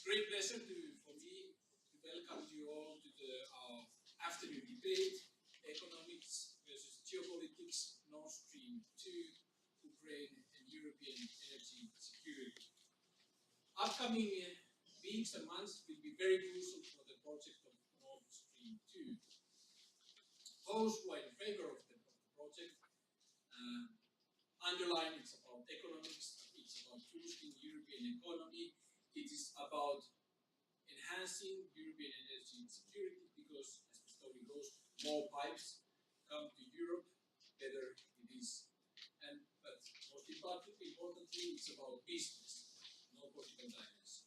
great pleasure for me to welcome you all to our afternoon debate, economics versus geopolitics, Nord Stream 2, Ukraine and European energy security. Upcoming weeks and months will be very crucial for the project of Nord Stream 2. Those who are in favor of the project underline it's about economics, it's about boosting European economy, it is about enhancing European energy security because, as the story goes, more pipes come to Europe, better it is. But most importantly, it's about business, no political dimension.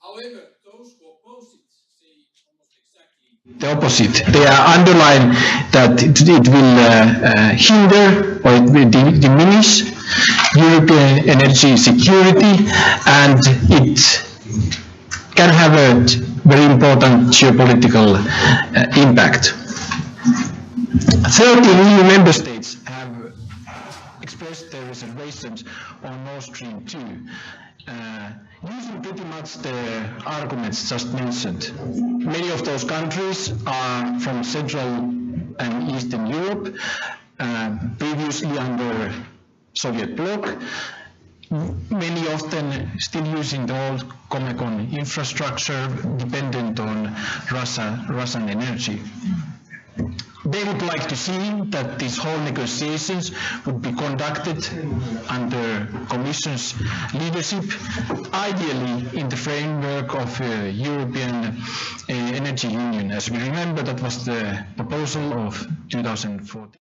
However, those who oppose it say almost exactly the opposite. They are underline that it will hinder or it will diminish European energy security, and it can have a very important geopolitical impact. 13 EU member states have expressed their reservations on Nord Stream 2, using pretty much the arguments just mentioned. Many of those countries are from Central and Eastern Europe, previously under Soviet bloc. Many of them still using the old Comecon infrastructure, dependent on Russian energy. They would like to see that these whole negotiations would be conducted under Commission's leadership, ideally in the framework of European Energy Union. As we remember, that was the proposal of 2014.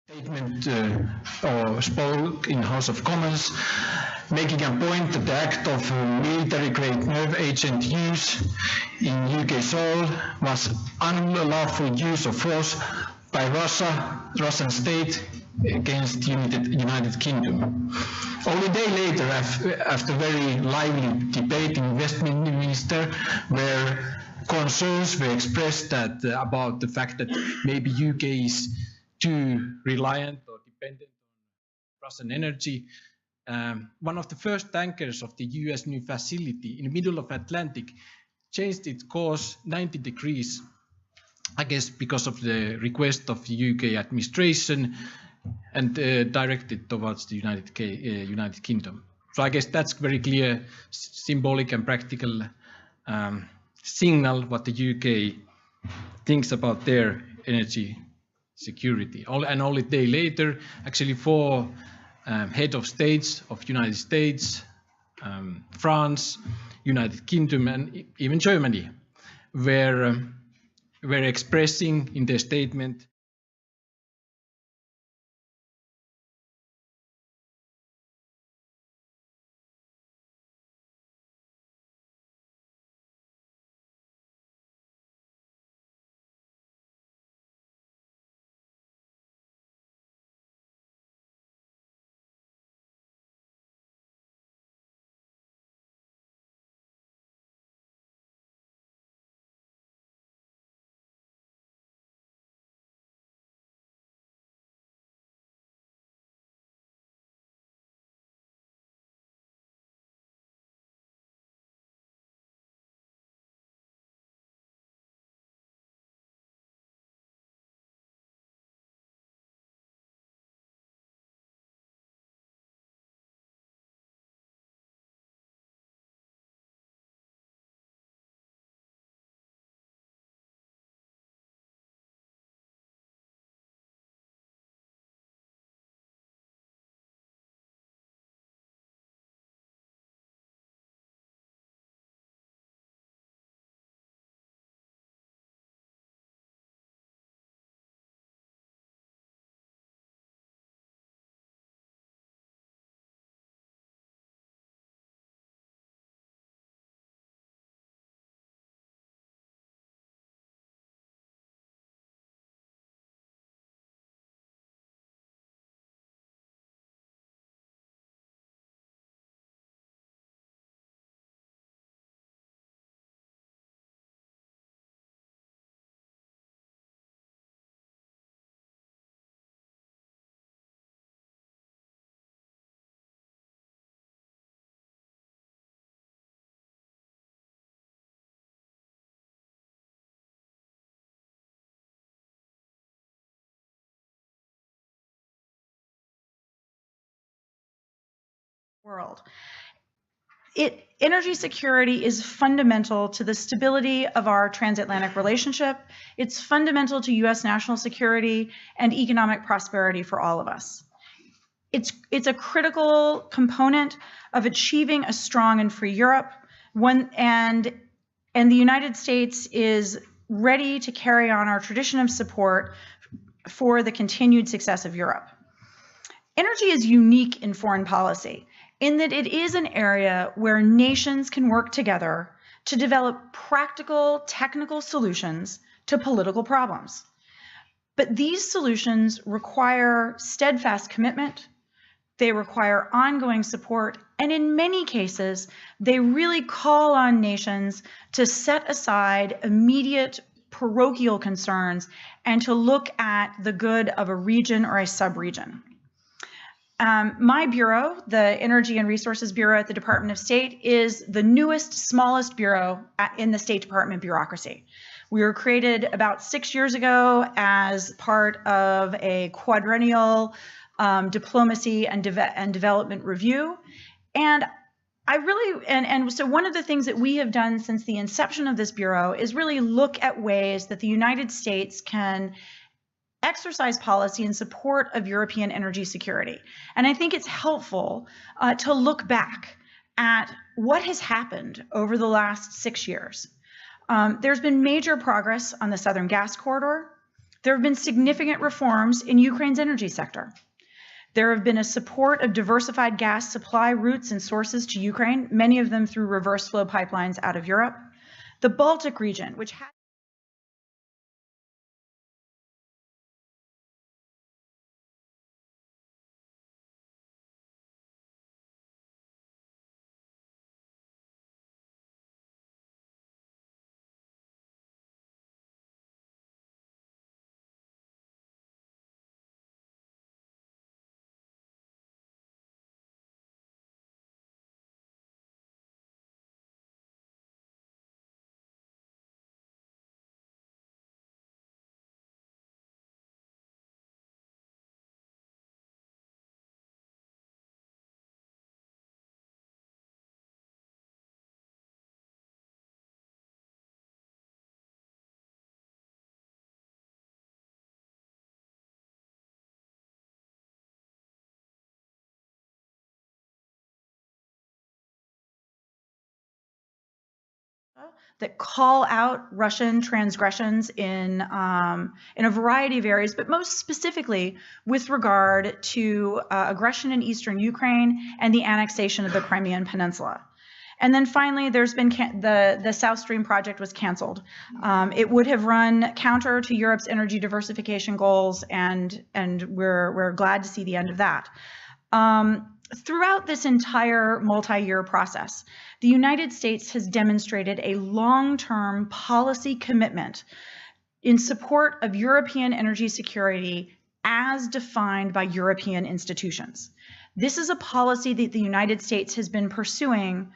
Statement or spoke in House of Commons, making a point that the act of military-grade nerve agent use in UK soil was unlawful use of force by Russian state against United Kingdom. Only a day later, after very lively debate in Westminster, where concerns were expressed about the fact that maybe UK is too reliant or dependent on Russian energy. One of the first tankers of the US new facility in the middle of Atlantic changed its course 90 degrees, I guess because of the request of the UK administration, and directed towards the United Kingdom. So I guess that's very clear symbolic and practical signal what the UK thinks about their energy security. And only a day later, actually 4 head of states of United States, France, United Kingdom, and even Germany were expressing in their statement world. Energy security is fundamental to the stability of our transatlantic relationship. It's fundamental to U.S. national security and economic prosperity for all of us. It's a critical component of achieving a strong and free Europe. And the United States is ready to carry on our tradition of support for the continued success of Europe. Energy is unique in foreign policy in that it is an area where nations can work together to develop practical, technical solutions to political problems. But these solutions require steadfast commitment, they require ongoing support, and in many cases, they really call on nations to set aside immediate parochial concerns and to look at the good of a region or a sub-region. My bureau, the Energy and Resources Bureau at the Department of State, is the newest, smallest bureau in the State Department bureaucracy. We were created about 6 years ago as part of a quadrennial diplomacy and development review. And so one of the things that we have done since the inception of this bureau is really look at ways that the United States can exercise policy in support of European energy security. And I think it's helpful to look back at what has happened over the last 6 years. There's been major progress on the Southern Gas Corridor. There have been significant reforms in Ukraine's energy sector. There have been a support of diversified gas supply routes and sources to Ukraine, many of them through reverse flow pipelines out of Europe. The Baltic region, which had that call out Russian transgressions in a variety of areas, but most specifically with regard to aggression in eastern Ukraine and the annexation of the Crimean Peninsula. And then finally, there's been the South Stream project was canceled. It would have run counter to Europe's energy diversification goals, and we're glad to see the end of that. Throughout this entire multi-year process, the United States has demonstrated a long-term policy commitment in support of European energy security as defined by European institutions. This is a policy that the United States has been pursuing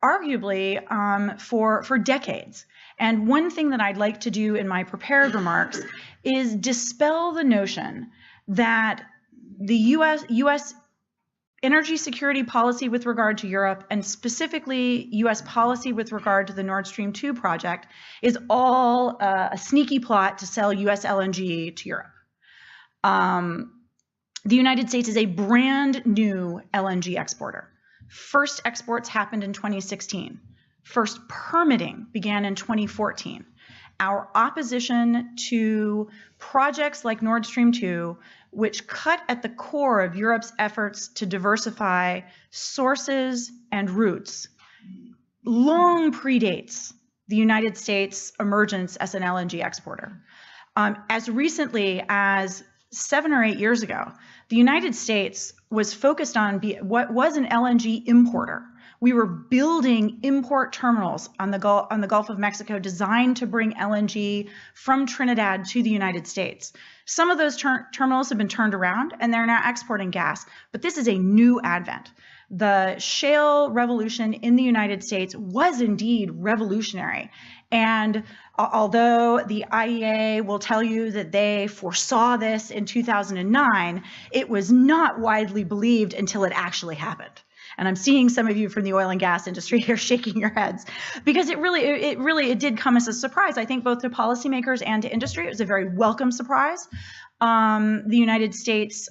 arguably for decades. And one thing that I'd like to do in my prepared remarks is dispel the notion that the U.S. energy security policy with regard to Europe, and specifically U.S. policy with regard to the Nord Stream 2 project, is all a sneaky plot to sell U.S. LNG to Europe. The United States is a brand new LNG exporter. First exports happened in 2016. First permitting began in 2014. Our opposition to projects like Nord Stream 2, which cut at the core of Europe's efforts to diversify sources and routes, long predates the United States' emergence as an LNG exporter. As recently as 7 or 8 years ago, the United States was focused on what was an LNG importer. We were building import terminals on the Gulf of Mexico designed to bring LNG from Trinidad to the United States. Some of those terminals have been turned around and they're now exporting gas, but this is a new advent. The shale revolution in the United States was indeed revolutionary. And although the IEA will tell you that they foresaw this in 2009, it was not widely believed until it actually happened. And I'm seeing some of you from the oil and gas industry here shaking your heads, because it did come as a surprise, I think, both to policymakers and to industry. It was a very welcome surprise. The United States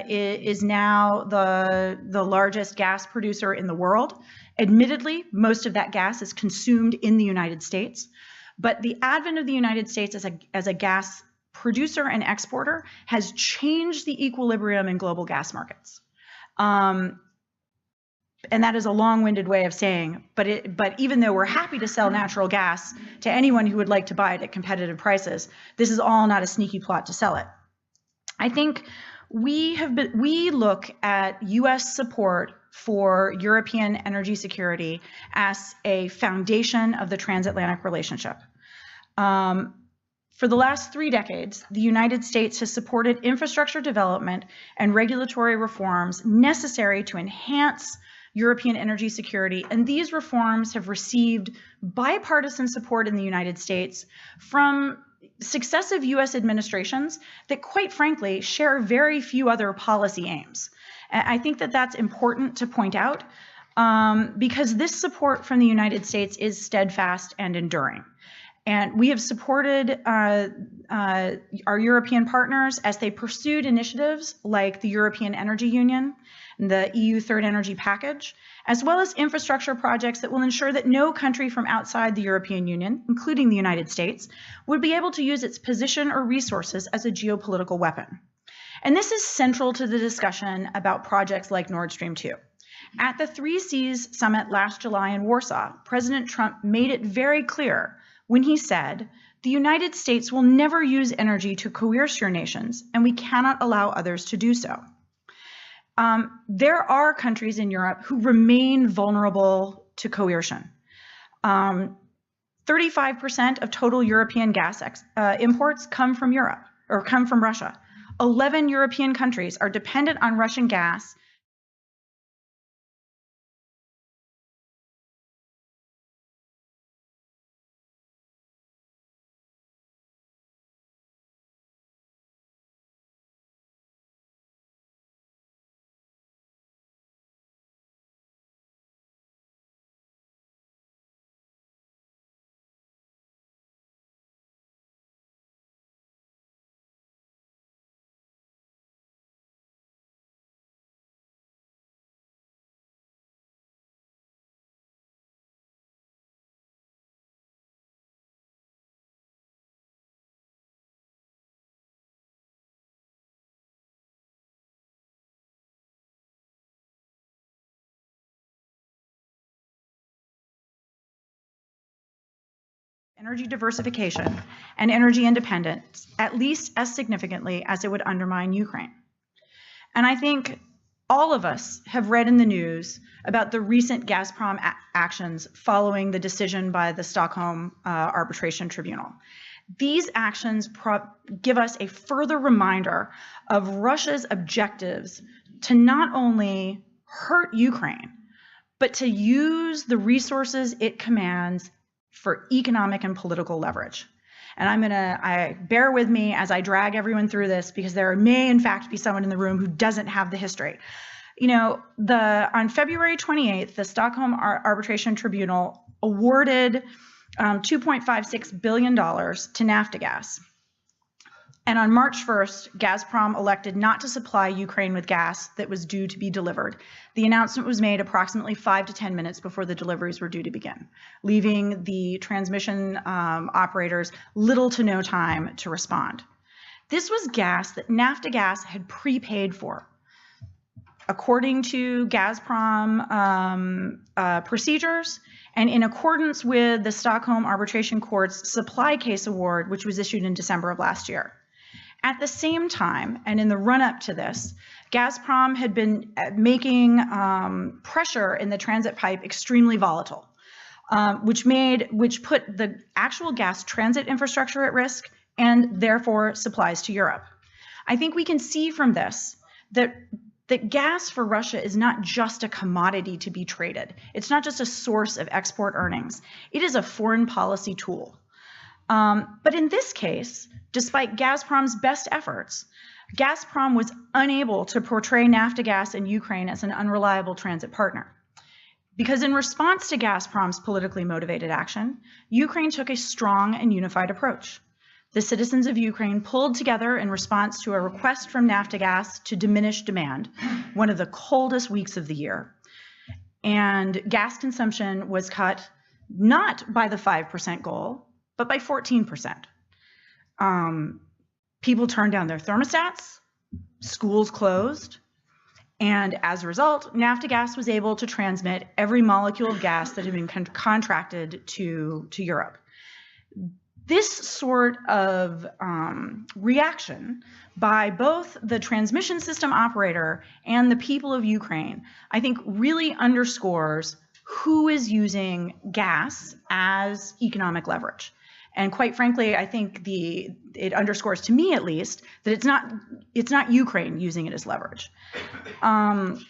is now the largest gas producer in the world. Admittedly, most of that gas is consumed in the United States, but the advent of the United States as a gas producer and exporter has changed the equilibrium in global gas markets. And that is a long-winded way of saying, but even though we're happy to sell natural gas to anyone who would like to buy it at competitive prices, this is all not a sneaky plot to sell it. I think we look at U.S. support for European energy security as a foundation of the transatlantic relationship. For the last 3 decades, the United States has supported infrastructure development and regulatory reforms necessary to enhance European energy security, and these reforms have received bipartisan support in the United States from successive U.S. administrations that, quite frankly, share very few other policy aims. I think that that's important to point out, because this support from the United States is steadfast and enduring. And we have supported our European partners as they pursued initiatives like the European Energy Union, the EU Third Energy Package, as well as infrastructure projects that will ensure that no country from outside the European Union, including the United States, would be able to use its position or resources as a geopolitical weapon. And this is central to the discussion about projects like Nord Stream 2. At the 3 Seas summit last July in Warsaw, President Trump made it very clear when he said, "The United States will never use energy to coerce your nations, and we cannot allow others to do so." There are countries in Europe who remain vulnerable to coercion. 35% of total European gas imports come from Europe, or come from Russia. 11 European countries are dependent on Russian gas. Energy diversification and energy independence, at least as significantly as it would undermine Ukraine. And I think all of us have read in the news about the recent Gazprom actions following the decision by the Stockholm Arbitration Tribunal. These actions give us a further reminder of Russia's objectives to not only hurt Ukraine, but to use the resources it commands for economic and political leverage. And bear with me as I drag everyone through this, because there may in fact be someone in the room who doesn't have the history. You know, on February 28th, the Stockholm Arbitration Tribunal awarded $2.56 billion to Naftagaz. And on March 1st, Gazprom elected not to supply Ukraine with gas that was due to be delivered. The announcement was made approximately 5 to 10 minutes before the deliveries were due to begin, leaving the transmission operators little to no time to respond. This was gas that Naftagaz had prepaid for. According to Gazprom procedures, and in accordance with the Stockholm Arbitration Court's supply case award, which was issued in December of last year. At the same time, and in the run-up to this, Gazprom had been making pressure in the transit pipe extremely volatile, which put the actual gas transit infrastructure at risk and therefore supplies to Europe. I think we can see from this that gas for Russia is not just a commodity to be traded. It's not just a source of export earnings. It is a foreign policy tool. But in this case, despite Gazprom's best efforts, Gazprom was unable to portray Naftogaz and Ukraine as an unreliable transit partner. Because in response to Gazprom's politically motivated action, Ukraine took a strong and unified approach. The citizens of Ukraine pulled together in response to a request from Naftogaz to diminish demand, one of the coldest weeks of the year. And gas consumption was cut not by the 5% goal, but by 14%. People turned down their thermostats, schools closed, and as a result, Naftogaz was able to transmit every molecule of gas that had been contracted to Europe. This sort of reaction by both the transmission system operator and the people of Ukraine, I think really underscores who is using gas as economic leverage. And quite frankly, I think it underscores, to me at least, that it's not Ukraine using it as leverage. Actions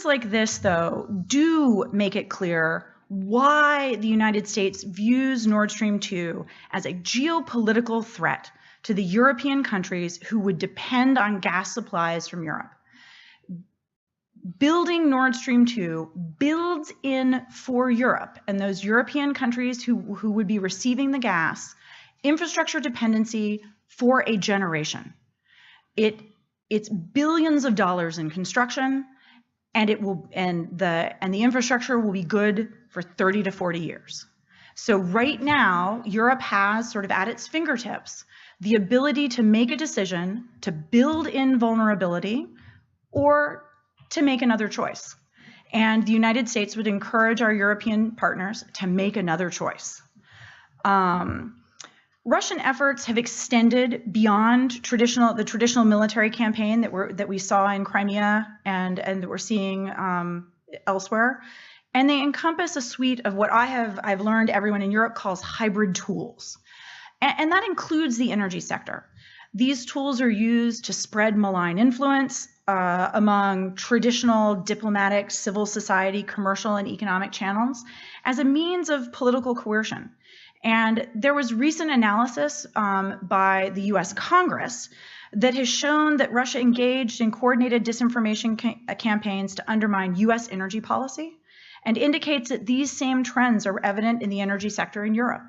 like this, though, do make it clear why the United States views Nord Stream 2 as a geopolitical threat to the European countries who would depend on gas supplies from Europe. Building Nord Stream 2 builds in for Europe and those European countries who would be receiving the gas infrastructure dependency for a generation. It's billions of dollars in construction, and the infrastructure will be good for 30 to 40 years. So right now, Europe has sort of at its fingertips the ability to make a decision to build in vulnerability or to make another choice. And the United States would encourage our European partners to make another choice. Russian efforts have extended beyond the traditional military campaign that we saw in Crimea and that we're seeing elsewhere. And they encompass a suite of what I've learned everyone in Europe calls hybrid tools. And that includes the energy sector. These tools are used to spread malign influence among traditional diplomatic, civil society, commercial, and economic channels as a means of political coercion. And there was recent analysis by the US Congress that has shown that Russia engaged in coordinated disinformation campaigns to undermine US energy policy and indicates that these same trends are evident in the energy sector in Europe.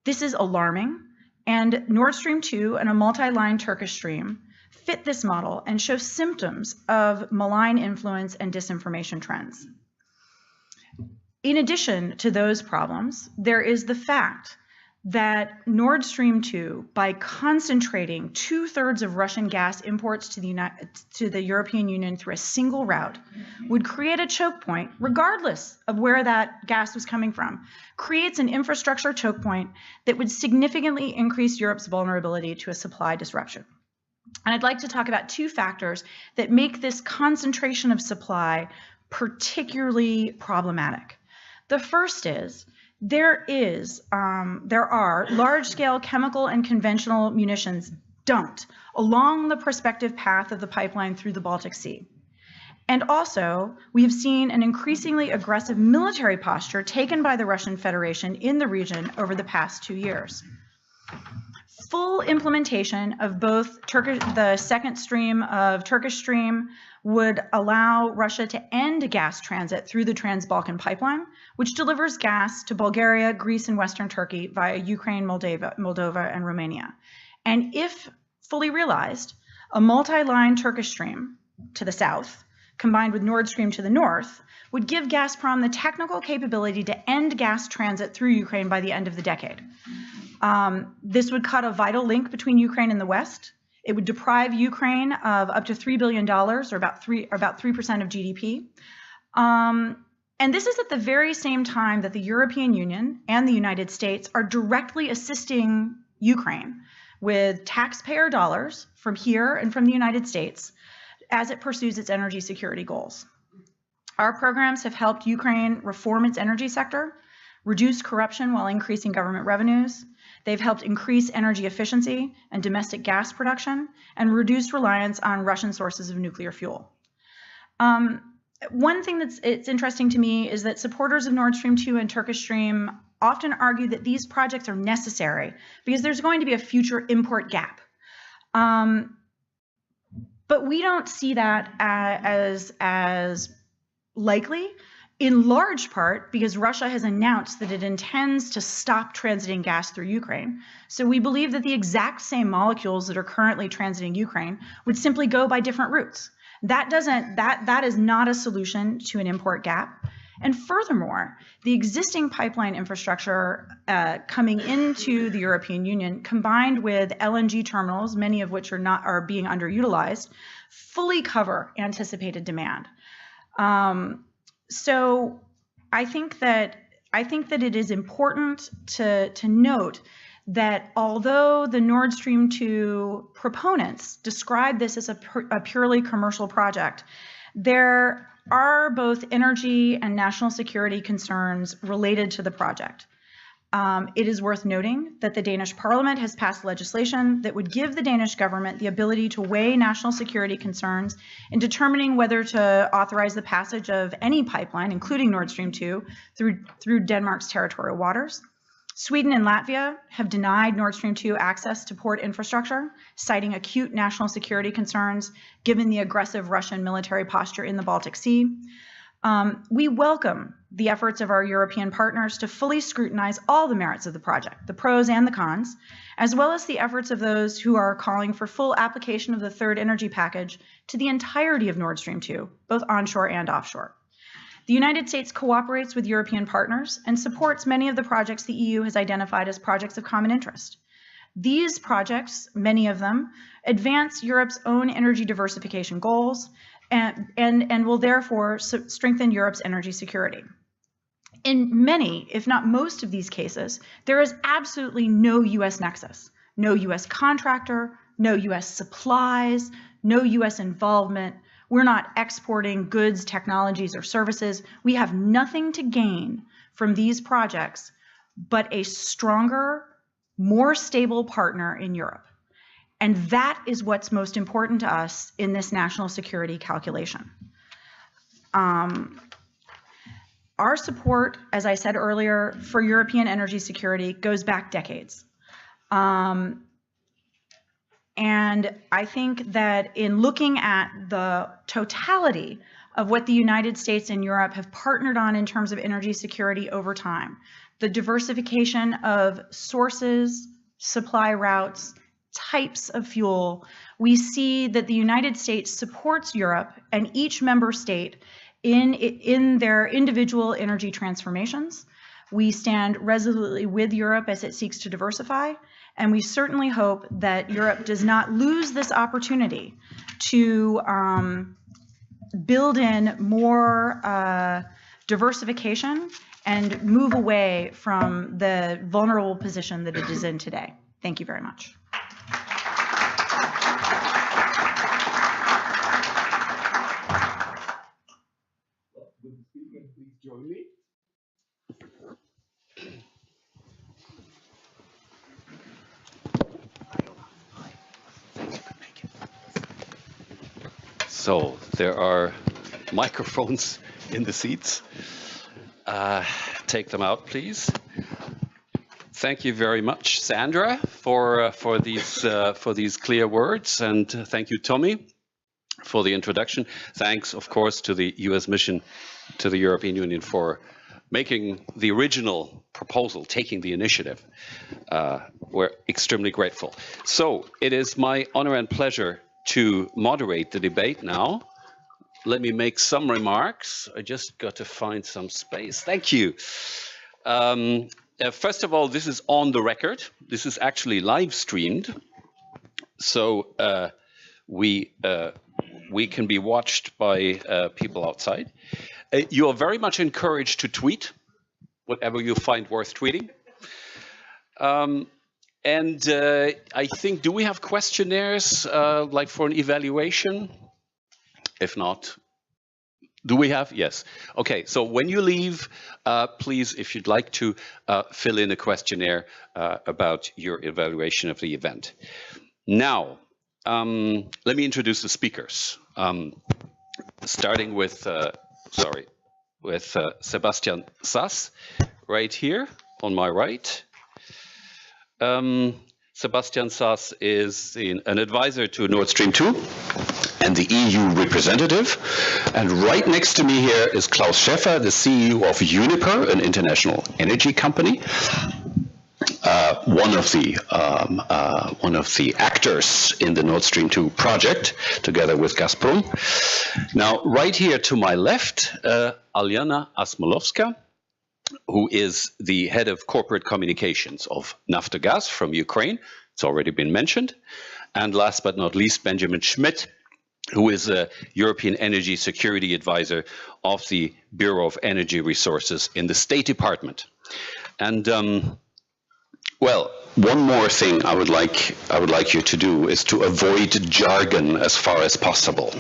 This is alarming, and Nord Stream 2 and a multi-line Turkish stream fit this model and show symptoms of malign influence and disinformation trends. In addition to those problems, there is the fact that Nord Stream 2, by concentrating 2/3 of Russian gas imports to the European Union through a single route, would create a choke point, regardless of where that gas was coming from, creates an infrastructure choke point that would significantly increase Europe's vulnerability to a supply disruption. And I'd like to talk about two factors that make this concentration of supply particularly problematic. The first is there are large-scale chemical and conventional munitions dumped along the prospective path of the pipeline through the Baltic Sea. And also, we have seen an increasingly aggressive military posture taken by the Russian Federation in the region over the past 2 years. Full implementation of both the second stream of Turkish Stream would allow Russia to end gas transit through the Trans-Balkan pipeline, which delivers gas to Bulgaria, Greece, and Western Turkey via Ukraine, Moldova, and Romania. And if fully realized, a multi-line Turkish Stream to the south, combined with Nord Stream to the north, would give Gazprom the technical capability to end gas transit through Ukraine by the end of the decade. This would cut a vital link between Ukraine and the West. It would deprive Ukraine of up to $3 billion, or about 3% of GDP. And this is at the very same time that the European Union and the United States are directly assisting Ukraine with taxpayer dollars from here and from the United States as it pursues its energy security goals. Our programs have helped Ukraine reform its energy sector, reduce corruption while increasing government revenues. They've helped increase energy efficiency and domestic gas production and reduce reliance on Russian sources of nuclear fuel. One thing it's interesting to me is that supporters of Nord Stream 2 and Turkish Stream often argue that these projects are necessary because there's going to be a future import gap. But we don't see that as likely, in large part because Russia has announced that it intends to stop transiting gas through Ukraine. So we believe that the exact same molecules that are currently transiting Ukraine would simply go by different routes. That is not a solution to an import gap. And furthermore, the existing pipeline infrastructure coming into the European Union, combined with LNG terminals, many of which are being underutilized, fully cover anticipated demand. So I think that it is important to note that although the Nord Stream 2 proponents describe this as a purely commercial project, there are both energy and national security concerns related to the project. It is worth noting that the Danish Parliament has passed legislation that would give the Danish government the ability to weigh national security concerns in determining whether to authorize the passage of any pipeline, including Nord Stream 2, through Denmark's territorial waters. Sweden and Latvia have denied Nord Stream 2 access to port infrastructure, citing acute national security concerns given the aggressive Russian military posture in the Baltic Sea. We welcome the efforts of our European partners to fully scrutinize all the merits of the project, the pros and the cons, as well as the efforts of those who are calling for full application of the third energy package to the entirety of Nord Stream 2, both onshore and offshore. The United States cooperates with European partners and supports many of the projects the EU has identified as projects of common interest. These projects, many of them, advance Europe's own energy diversification goals and will therefore strengthen Europe's energy security. In many, if not most of these cases, there is absolutely no US nexus, no US contractor, no US supplies, no US involvement. We're not exporting goods, technologies, or services. We have nothing to gain from these projects but a stronger, more stable partner in Europe. And that is what's most important to us in this national security calculation. Our support, as I said earlier, for European energy security goes back decades. And I think that in looking at the totality of what the United States and Europe have partnered on in terms of energy security over time, the diversification of sources, supply routes, types of fuel, we see that the United States supports Europe and each member state in their individual energy transformations. We stand resolutely with Europe as it seeks to diversify, and we certainly hope that Europe does not lose this opportunity to build in more diversification and move away from the vulnerable position that it is in today. Thank you very much. Would the speaker please join me? So there are microphones in the seats. Take them out, please. Thank you very much, Sandra, for these clear words, and thank you, Tommy, for the introduction. Thanks, of course, to the U.S. mission to the European Union for making the original proposal, taking the initiative. We're extremely grateful. So it is my honor and pleasure to moderate the debate now. Let me make some remarks. I just got to find some space. Thank you. First of all, this is on the record. This is actually live streamed. So we can be watched by people outside. You are very much encouraged to tweet whatever you find worth tweeting. And I think, do we have questionnaires like for an evaluation? If not, do we have? Yes. Okay, so when you leave, please, if you'd like to, fill in a questionnaire about your evaluation of the event. Now, let me introduce the speakers. Starting with, Sebastian Sass, right here on my right. Sebastian Sass is an advisor to Nord Stream 2 and the EU representative. And right next to me here is Klaus Schäfer, the CEO of Uniper, an international energy company. One of the actors in the Nord Stream 2 project, together with Gazprom. Now, right here to my left, Alyona Asmolowska, who is the head of corporate communications of Naftogaz from Ukraine. It's already been mentioned. And last but not least, Benjamin Schmidt, who is a European Energy Security Advisor of the Bureau of Energy Resources in the State Department. And well, one more thing I would like you to do is to avoid jargon as far as possible.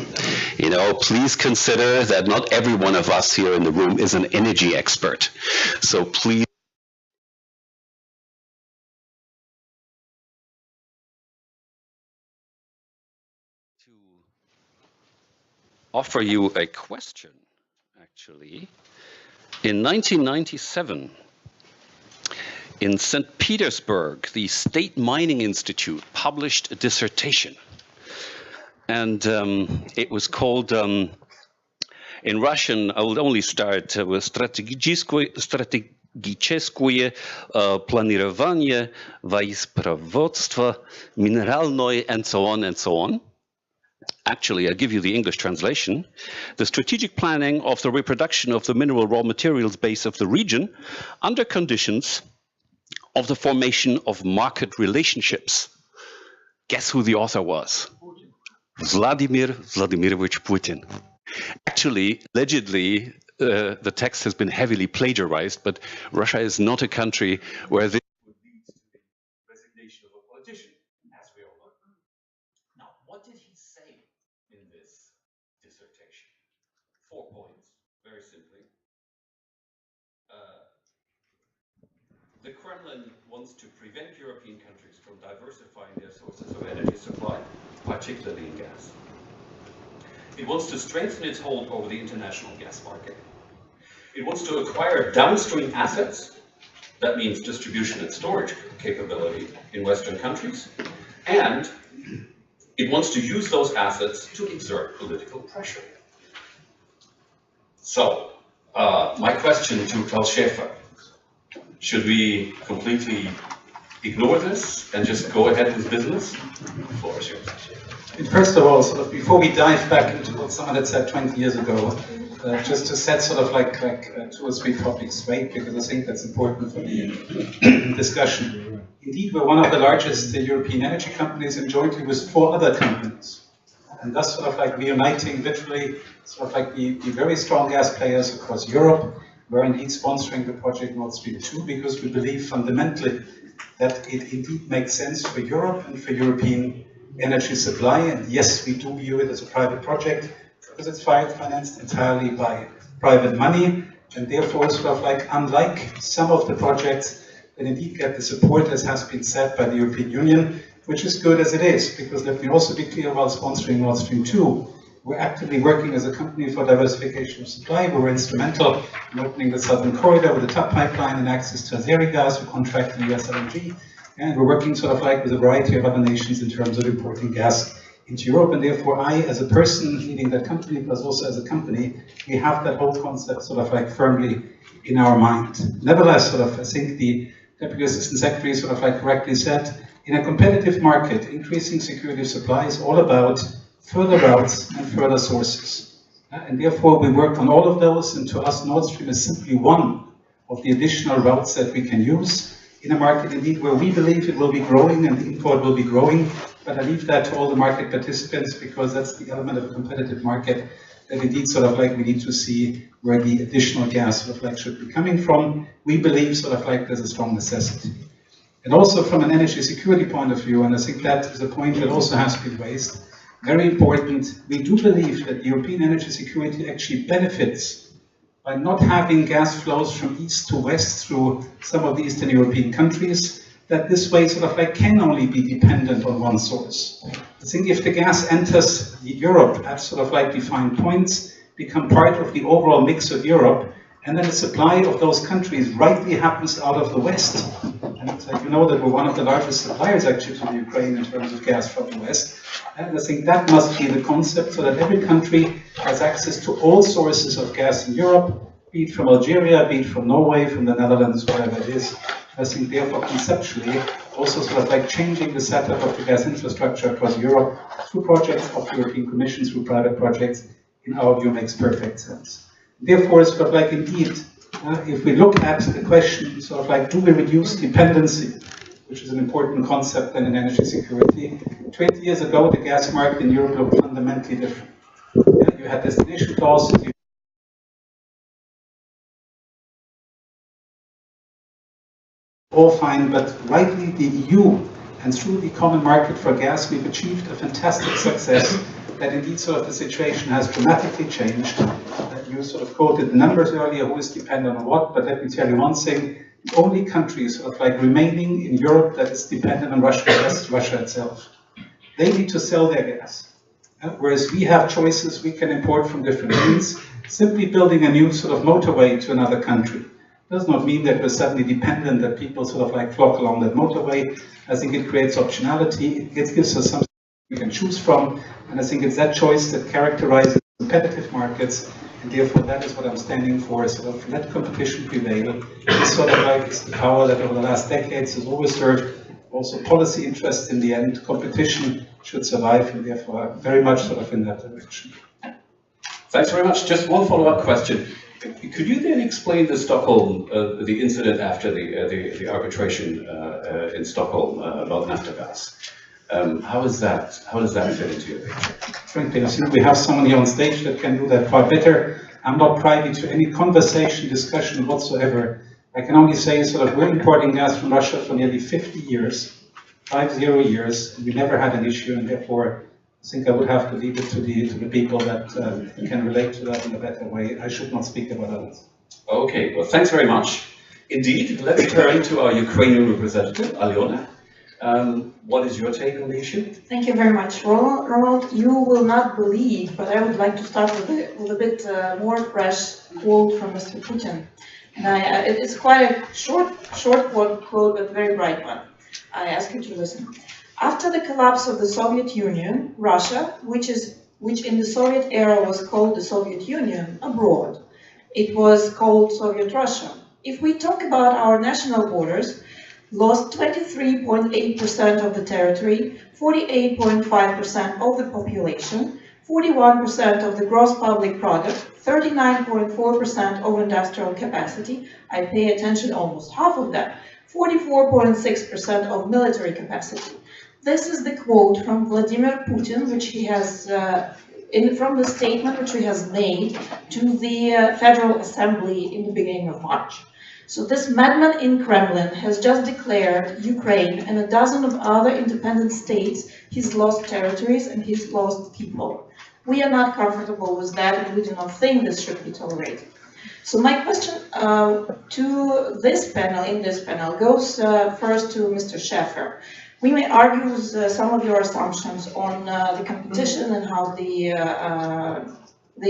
You know, please consider that not every one of us here in the room is an energy expert. So please to offer you a question, actually. In 1997, in St. Petersburg, the State Mining Institute published a dissertation. And it was called, in Russian, I will only start with strategiczne planirowanie wojskownictwa mineralne, and so on and so on. Actually, I'll give you the English translation. The strategic planning of the reproduction of the mineral raw materials base of the region under conditions of the formation of market relationships. Guess who the author was? Vladimir Vladimirovich Putin. Actually, allegedly, the text has been heavily plagiarized, but Russia is not a country where this would lead to the resignation of a politician, as we all know. Now, what did he say in this dissertation? 4 points, very simply. The Kremlin wants to prevent European countries from diversifying their sources of energy supply, particularly in gas. It wants to strengthen its hold over the international gas market. It wants to acquire downstream assets, that means distribution and storage capability in Western countries, and it wants to use those assets to exert political pressure. So, my question to Klaus Schäfer: should we completely ignore this and just go ahead with business? The floor is yours. First of all, sort of before we dive back into what someone had said 20 years ago, just to set sort of like 2 or 3 topics straight, because I think that's important for the discussion. Indeed, we're one of the largest European energy companies, and jointly with 4 other companies. And thus sort of like reuniting literally sort of like the very strong gas players across Europe. We're indeed sponsoring the project Nord Stream 2 because we believe fundamentally that it indeed makes sense for Europe and for European energy supply. And yes, we do view it as a private project because it's financed entirely by private money, and therefore sort of like unlike some of the projects that indeed get the support, as has been said, by the European Union, which is good as it is, because let me also be clear, while sponsoring Nord Stream 2, we're actively working as a company for diversification of supply. We were instrumental in opening the Southern Corridor with the TAP pipeline and access to Azeri gas. We contracted US LNG, and we're working sort of like with a variety of other nations in terms of importing gas into Europe. And therefore, I, as a person leading that company, plus also as a company, we have that whole concept sort of like firmly in our mind. Nevertheless, sort of, I think the Deputy Assistant Secretary sort of like correctly said, in a competitive market, increasing security of supply is all about further routes and further sources. And therefore we work on all of those, and to us Nord Stream is simply one of the additional routes that we can use in a market indeed where we believe it will be growing and the import will be growing. But I leave that to all the market participants, because that's the element of a competitive market that indeed sort of like we need to see where the additional gas sort of like should be coming from. We believe sort of like there's a strong necessity. And also from an energy security point of view, and I think that is a point that also has been raised, very important, we do believe that European energy security actually benefits by not having gas flows from east to west through some of the Eastern European countries, that this way sort of like can only be dependent on one source. I think if the gas enters Europe at sort of like defined points, become part of the overall mix of Europe, and then the supply of those countries rightly happens out of the west, and And you know that we're one of the largest suppliers actually to the Ukraine in terms of gas from the West. And I think that must be the concept, so that every country has access to all sources of gas in Europe, be it from Algeria, be it from Norway, from the Netherlands, wherever it is. I think therefore conceptually, also sort of like changing the setup of the gas infrastructure across Europe through projects of the European Commission, through private projects, in our view makes perfect sense. Therefore, it's sort of like indeed, if we look at the question, sort of like, do we reduce dependency, which is an important concept in energy security. 20 years ago, the gas market in Europe looked fundamentally different. You had destination clauses, all fine, but rightly the EU and through the common market for gas, we've achieved a fantastic success that indeed sort of the situation has dramatically changed. You sort of quoted the numbers earlier, who is dependent on what, but let me tell you one thing, the only country sort of like remaining in Europe that is dependent on Russian gas is Russia itself. They need to sell their gas. Whereas we have choices we can import from different means. Simply building a new sort of motorway to another country does not mean that we're suddenly dependent, that people sort of like flock along that motorway. I think it creates optionality, it gives us something we can choose from, and I think it's that choice that characterizes competitive markets, and therefore that is what I'm standing for, sort of let competition prevail. This sort of like is the power that over the last decades has always served also policy interest in the end. Competition should survive, and therefore very much sort of in that direction. Thanks very much. Just one follow-up question. Could you then explain the Stockholm, the incident after the arbitration in Stockholm about Naftogaz? How does that fit into your picture? Frankly, I think we have somebody on stage that can do that far better. I'm not privy to any conversation, discussion whatsoever. I can only say sort of we're importing gas from Russia for nearly 50 years, 50 years, and we never had an issue, and therefore I think I would have to leave it to the people that can relate to that in a better way. I should not speak about others. Okay, well, thanks very much. Indeed, let's turn to our Ukrainian representative, Alyona. What is your take on the issue? Thank you very much, Ronald. You will not believe, but I would like to start with a bit more fresh quote from Mr. Putin. And it's quite a short quote, but very bright one. I ask you to listen. After the collapse of the Soviet Union, Russia, which in the Soviet era was called the Soviet Union abroad, it was called Soviet Russia. If we talk about our national borders, lost 23.8% of the territory, 48.5% of the population, 41% of the gross public product, 39.4% of industrial capacity, I pay attention almost half of that, 44.6% of military capacity. This is the quote from Vladimir Putin, which he has, from the statement which he has made to the Federal Assembly in the beginning of March. So this madman in Kremlin has just declared Ukraine and a dozen of other independent states his lost territories and his lost people. We are not comfortable with that, and we do not think this should be tolerated. So my question to this panel, goes first to Mr. Schäfer. We may argue with some of your assumptions on the competition and how the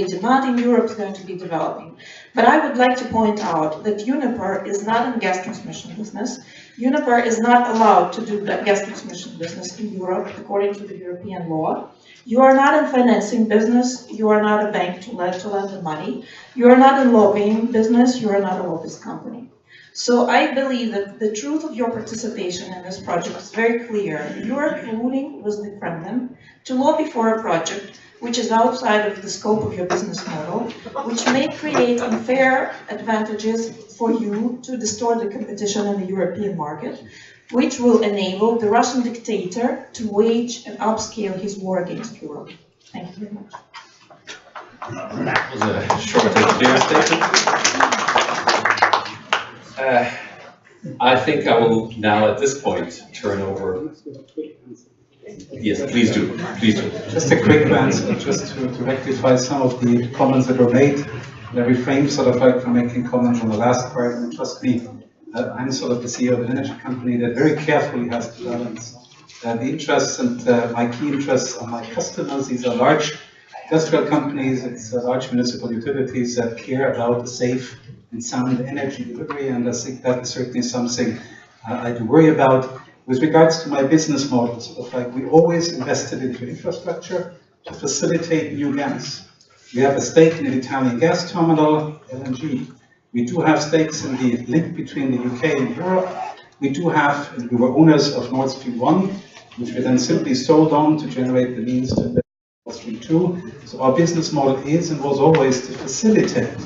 demand in Europe is going to be developing. But I would like to point out that Uniper is not in gas transmission business. Uniper is not allowed to do that gas transmission business in Europe according to the European law. You are not in financing business. You are not a bank to lend the money. You are not in lobbying business. You are not a lobbyist company. So I believe that the truth of your participation in this project is very clear. You are colluding with the Kremlin to lobby for a project which is outside of the scope of your business model, which may create unfair advantages for you to distort the competition in the European market, which will enable the Russian dictator to wage and upscale his war against Europe. Thank you very much. That was a short and clear statement. I think I will now, at this point, turn over. Yes, please do. Please do. Just a quick answer, just to rectify some of the comments that were made. I refrain sort of like from making comments on the last part, and trust me, I'm sort of the CEO of an energy company that very carefully has to balance the interests, and my key interests are my customers. These are large industrial companies, it's large municipal utilities that care about the safe and sound energy delivery, and I think that is certainly something I do worry about. With regards to my business model, sort of like we always invested into infrastructure to facilitate new gas. We have a stake in an Italian gas terminal, LNG. We do have stakes in the link between the UK and Europe. We do have, and we were owners of Nord Stream 1, which we then simply sold on to generate the means to invest in Nord Stream 2. So our business model is and was always to facilitate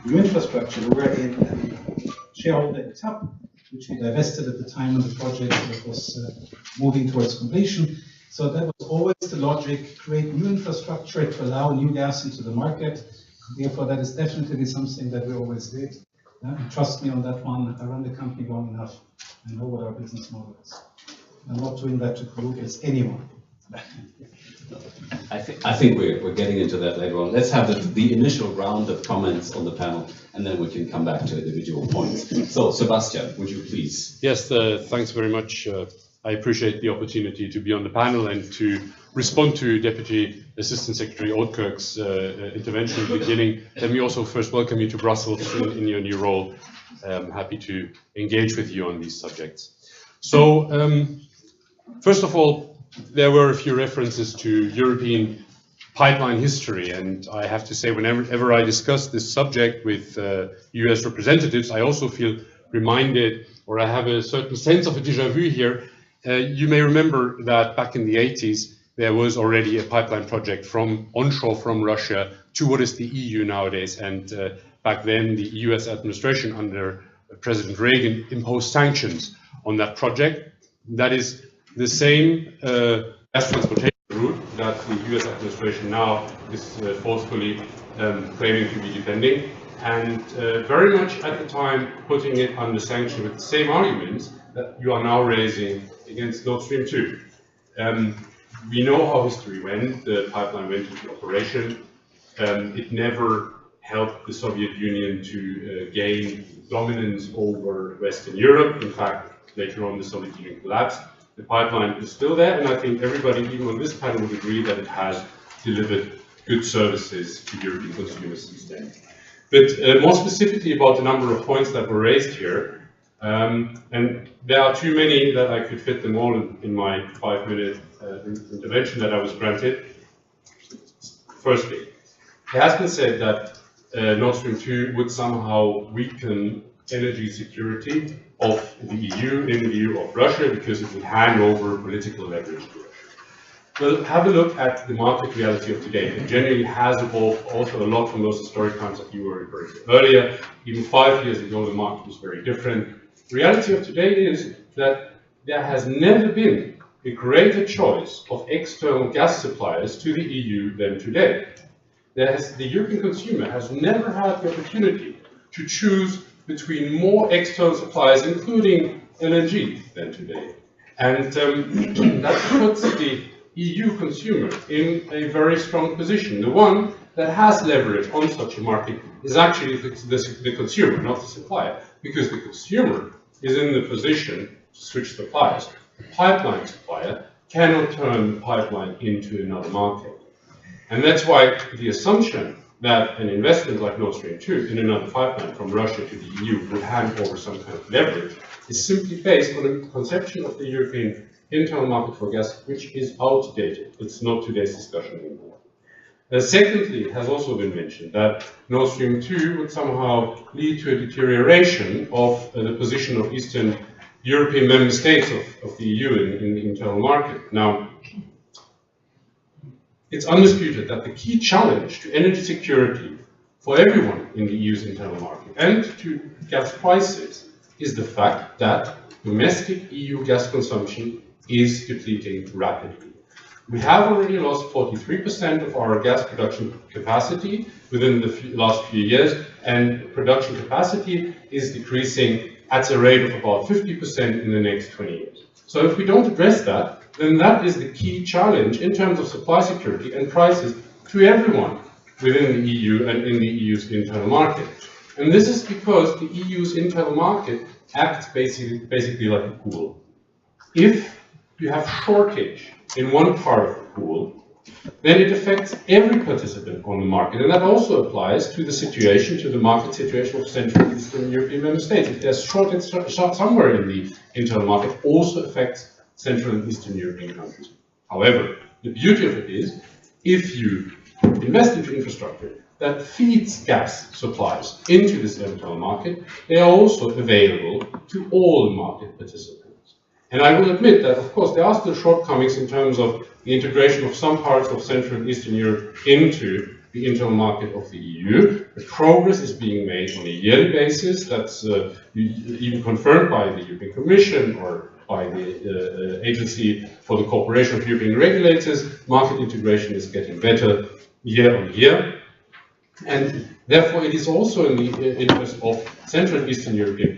new infrastructure. We were a shareholder in TAP, which we divested at the time when the project was moving towards completion. So that was always the logic, create new infrastructure to allow new gas into the market. Therefore, that is definitely something that we always did. Trust me on that one. I run the company long enough. I know what our business model is. I'm not doing that to pollute as anyone. I think we're getting into that later on. Let's have the initial round of comments on the panel, and then we can come back to individual points. So, Sebastian, would you please? Yes, thanks very much. I appreciate the opportunity to be on the panel and to respond to Deputy Assistant Secretary Oudkirk's intervention at the beginning. Let me also first welcome you to Brussels in your new role. I'm happy to engage with you on these subjects. So, first of all, there were a few references to European pipeline history, and I have to say, whenever I discuss this subject with US representatives, I also feel reminded, or I have a certain sense of a déjà vu here. You may remember that back in the 80s, there was already a pipeline project from onshore from Russia to what is the EU nowadays, and back then the US administration under President Reagan imposed sanctions on that project. That is the same gas transportation route that the US administration now is forcefully claiming to be defending, and very much at the time putting it under sanction with the same arguments that you are now raising against Nord Stream 2. We know how history went. The pipeline went into operation. It never helped the Soviet Union to gain dominance over Western Europe. In fact, later on the Soviet Union collapsed. The pipeline is still there, and I think everybody, even on this panel, would agree that it has delivered good services to European consumers since then. But more specifically about the number of points that were raised here, and there are too many that I could fit them all in my 5-minute intervention that I was granted. Firstly, it has been said that Nord Stream 2 would somehow weaken energy security of the EU in view of Russia because it would hand over political leverage to Russia. Well, have a look at the market reality of today. It generally has evolved also a lot from those historic times that you were referring to earlier. Even 5 years ago, the market was very different. The reality of today is that there has never been a greater choice of external gas suppliers to the EU than today. The European consumer has never had the opportunity to choose between more external suppliers, including LNG, than today. And that puts the EU consumer in a very strong position. The one that has leverage on such a market is actually the consumer, not the supplier, because the consumer is in the position to switch suppliers. The pipeline supplier cannot turn the pipeline into another market. And that's why the assumption that an investment like Nord Stream 2 in another pipeline from Russia to the EU would hand over some kind of leverage is simply based on a conception of the European internal market for gas, which is outdated. It's not today's discussion anymore. Secondly, it has also been mentioned that Nord Stream 2 would somehow lead to a deterioration of the position of Eastern European member states of the EU in the internal market. Now, it's undisputed that the key challenge to energy security for everyone in the EU's internal market and to gas prices is the fact that domestic EU gas consumption is depleting rapidly. We have already lost 43% of our gas production capacity within the last few years, and production capacity is decreasing at a rate of about 50% in the next 20 years. So if we don't address that, then that is the key challenge in terms of supply security and prices to everyone within the EU and in the EU's internal market. And this is because the EU's internal market acts basically like a pool. If you have shortage in one part of the pool, then it affects every participant on the market. And that also applies to the situation, to the market situation of Central and Eastern European member states. If there's shortage somewhere in the internal market, also affects Central and Eastern European countries. However, the beauty of it is, if you invest into infrastructure that feeds gas supplies into this internal market, they are also available to all market participants. And I will admit that, of course, there are still shortcomings in terms of the integration of some parts of Central and Eastern Europe into the internal market of the EU. The progress is being made on a yearly basis. That's even confirmed by the European Commission or by the Agency for the Cooperation of European Regulators. Market integration is getting better year on year. And therefore, it is also in the interest of Central and Eastern European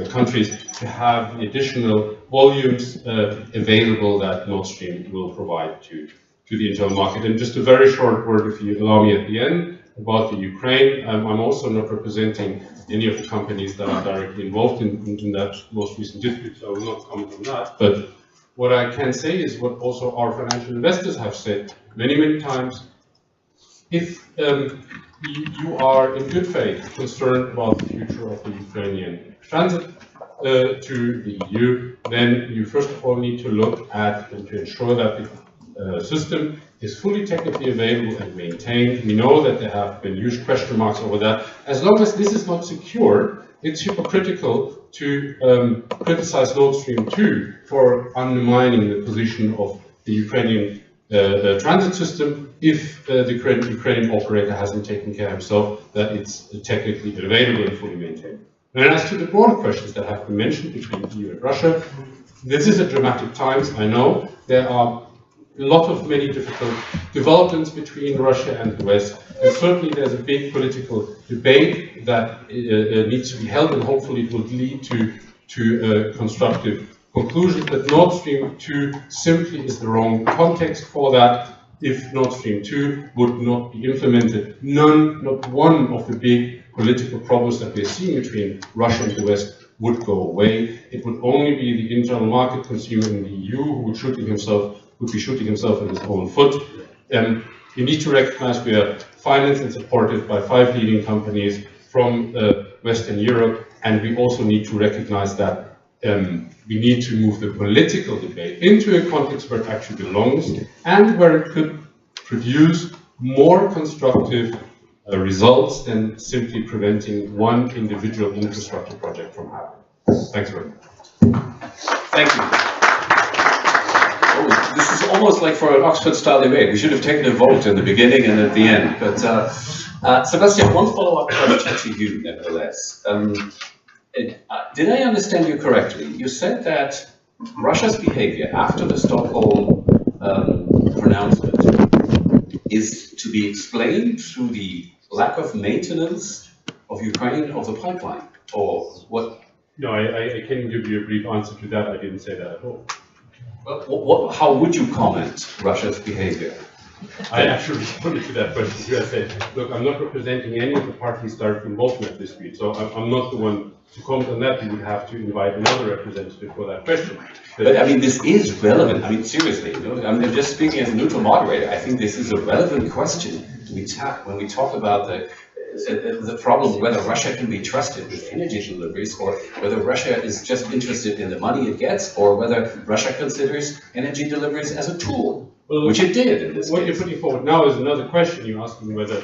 countries to have additional volumes available that Nord Stream will provide to the internal market. And just a very short word, if you allow me at the end, about the Ukraine. I'm also not representing any of the companies that are directly involved in that most recent dispute, so I will not comment on that. But what I can say is what also our financial investors have said many, many times. If you are in good faith concerned about the future of the Ukrainian transit to the EU, then you first of all need to look at and to ensure that the system is fully technically available and maintained. We know that there have been huge question marks over that. As long as this is not secure, it's hypocritical to criticize Nord Stream 2 for undermining the position of the Ukrainian transit system if the Ukrainian operator hasn't taken care himself that it's technically available and fully maintained. And as to the broader questions that have been mentioned between the EU and Russia, this is a dramatic times, I know. There are a lot of many difficult developments between Russia and the West, and certainly there's a big political debate that needs to be held, and hopefully it will lead to constructive conclusions. But Nord Stream 2 simply is the wrong context for that. If Nord Stream 2 would not be implemented, not one of the big political problems that we're seeing between Russia and the West would go away. It would only be the internal market consumer in the EU who would be shooting himself in his own foot. You need to recognize we are financed and supported by 5 leading companies from Western Europe, and we also need to recognize that we need to move the political debate into a context where it actually belongs and where it could produce more constructive results than simply preventing one individual infrastructure project from happening. Thanks very much. Thank you. Oh, this is almost like for an Oxford-style debate. We should have taken a vote in the beginning and at the end. But Sebastian, one follow-up question to you, nevertheless. Did I understand you correctly? You said that Russia's behavior after the Stockholm pronouncement is to be explained through the lack of maintenance of Ukraine of the pipeline, or what? No, I can give you a brief answer to that. I didn't say that at all. How would you comment Russia's behavior? I actually responded to that question. I said, look, I'm not representing any of the parties directly involved in that dispute, so I'm not the one to comment on that. You would have to invite another representative for that question. But I mean, this is relevant. I mean, seriously, I'm just speaking as a neutral moderator. I think this is a relevant question when we talk about the problem whether Russia can be trusted with energy deliveries, or whether Russia is just interested in the money it gets, or whether Russia considers energy deliveries as a tool, which it did in this case. What you're putting forward now is another question. You're asking whether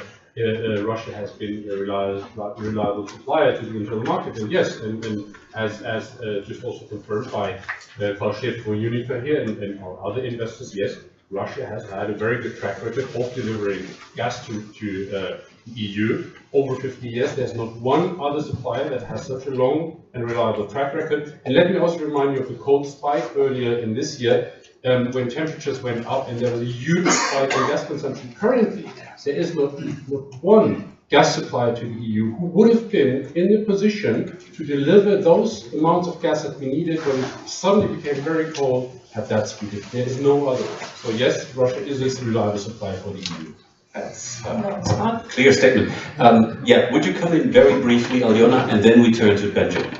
Russia has been a reliable supplier to the internal market. And yes, and as just also confirmed by Carl Schiff for Uniper here and our other investors, yes, Russia has had a very good track record of delivering gas to the EU. Over 50 years, there's not one other supplier that has such a long and reliable track record. And let me also remind you of the cold spike earlier in this year, when temperatures went up and there was a huge spike in gas consumption. Currently, there is not one gas supplier to the EU who would have been in the position to deliver those amounts of gas that we needed when it suddenly became very cold at that speed. There is no other. So yes, Russia is a reliable supplier for the EU. That's a clear statement. Yeah, would you come in very briefly, Aljona, and then we turn to Benjamin.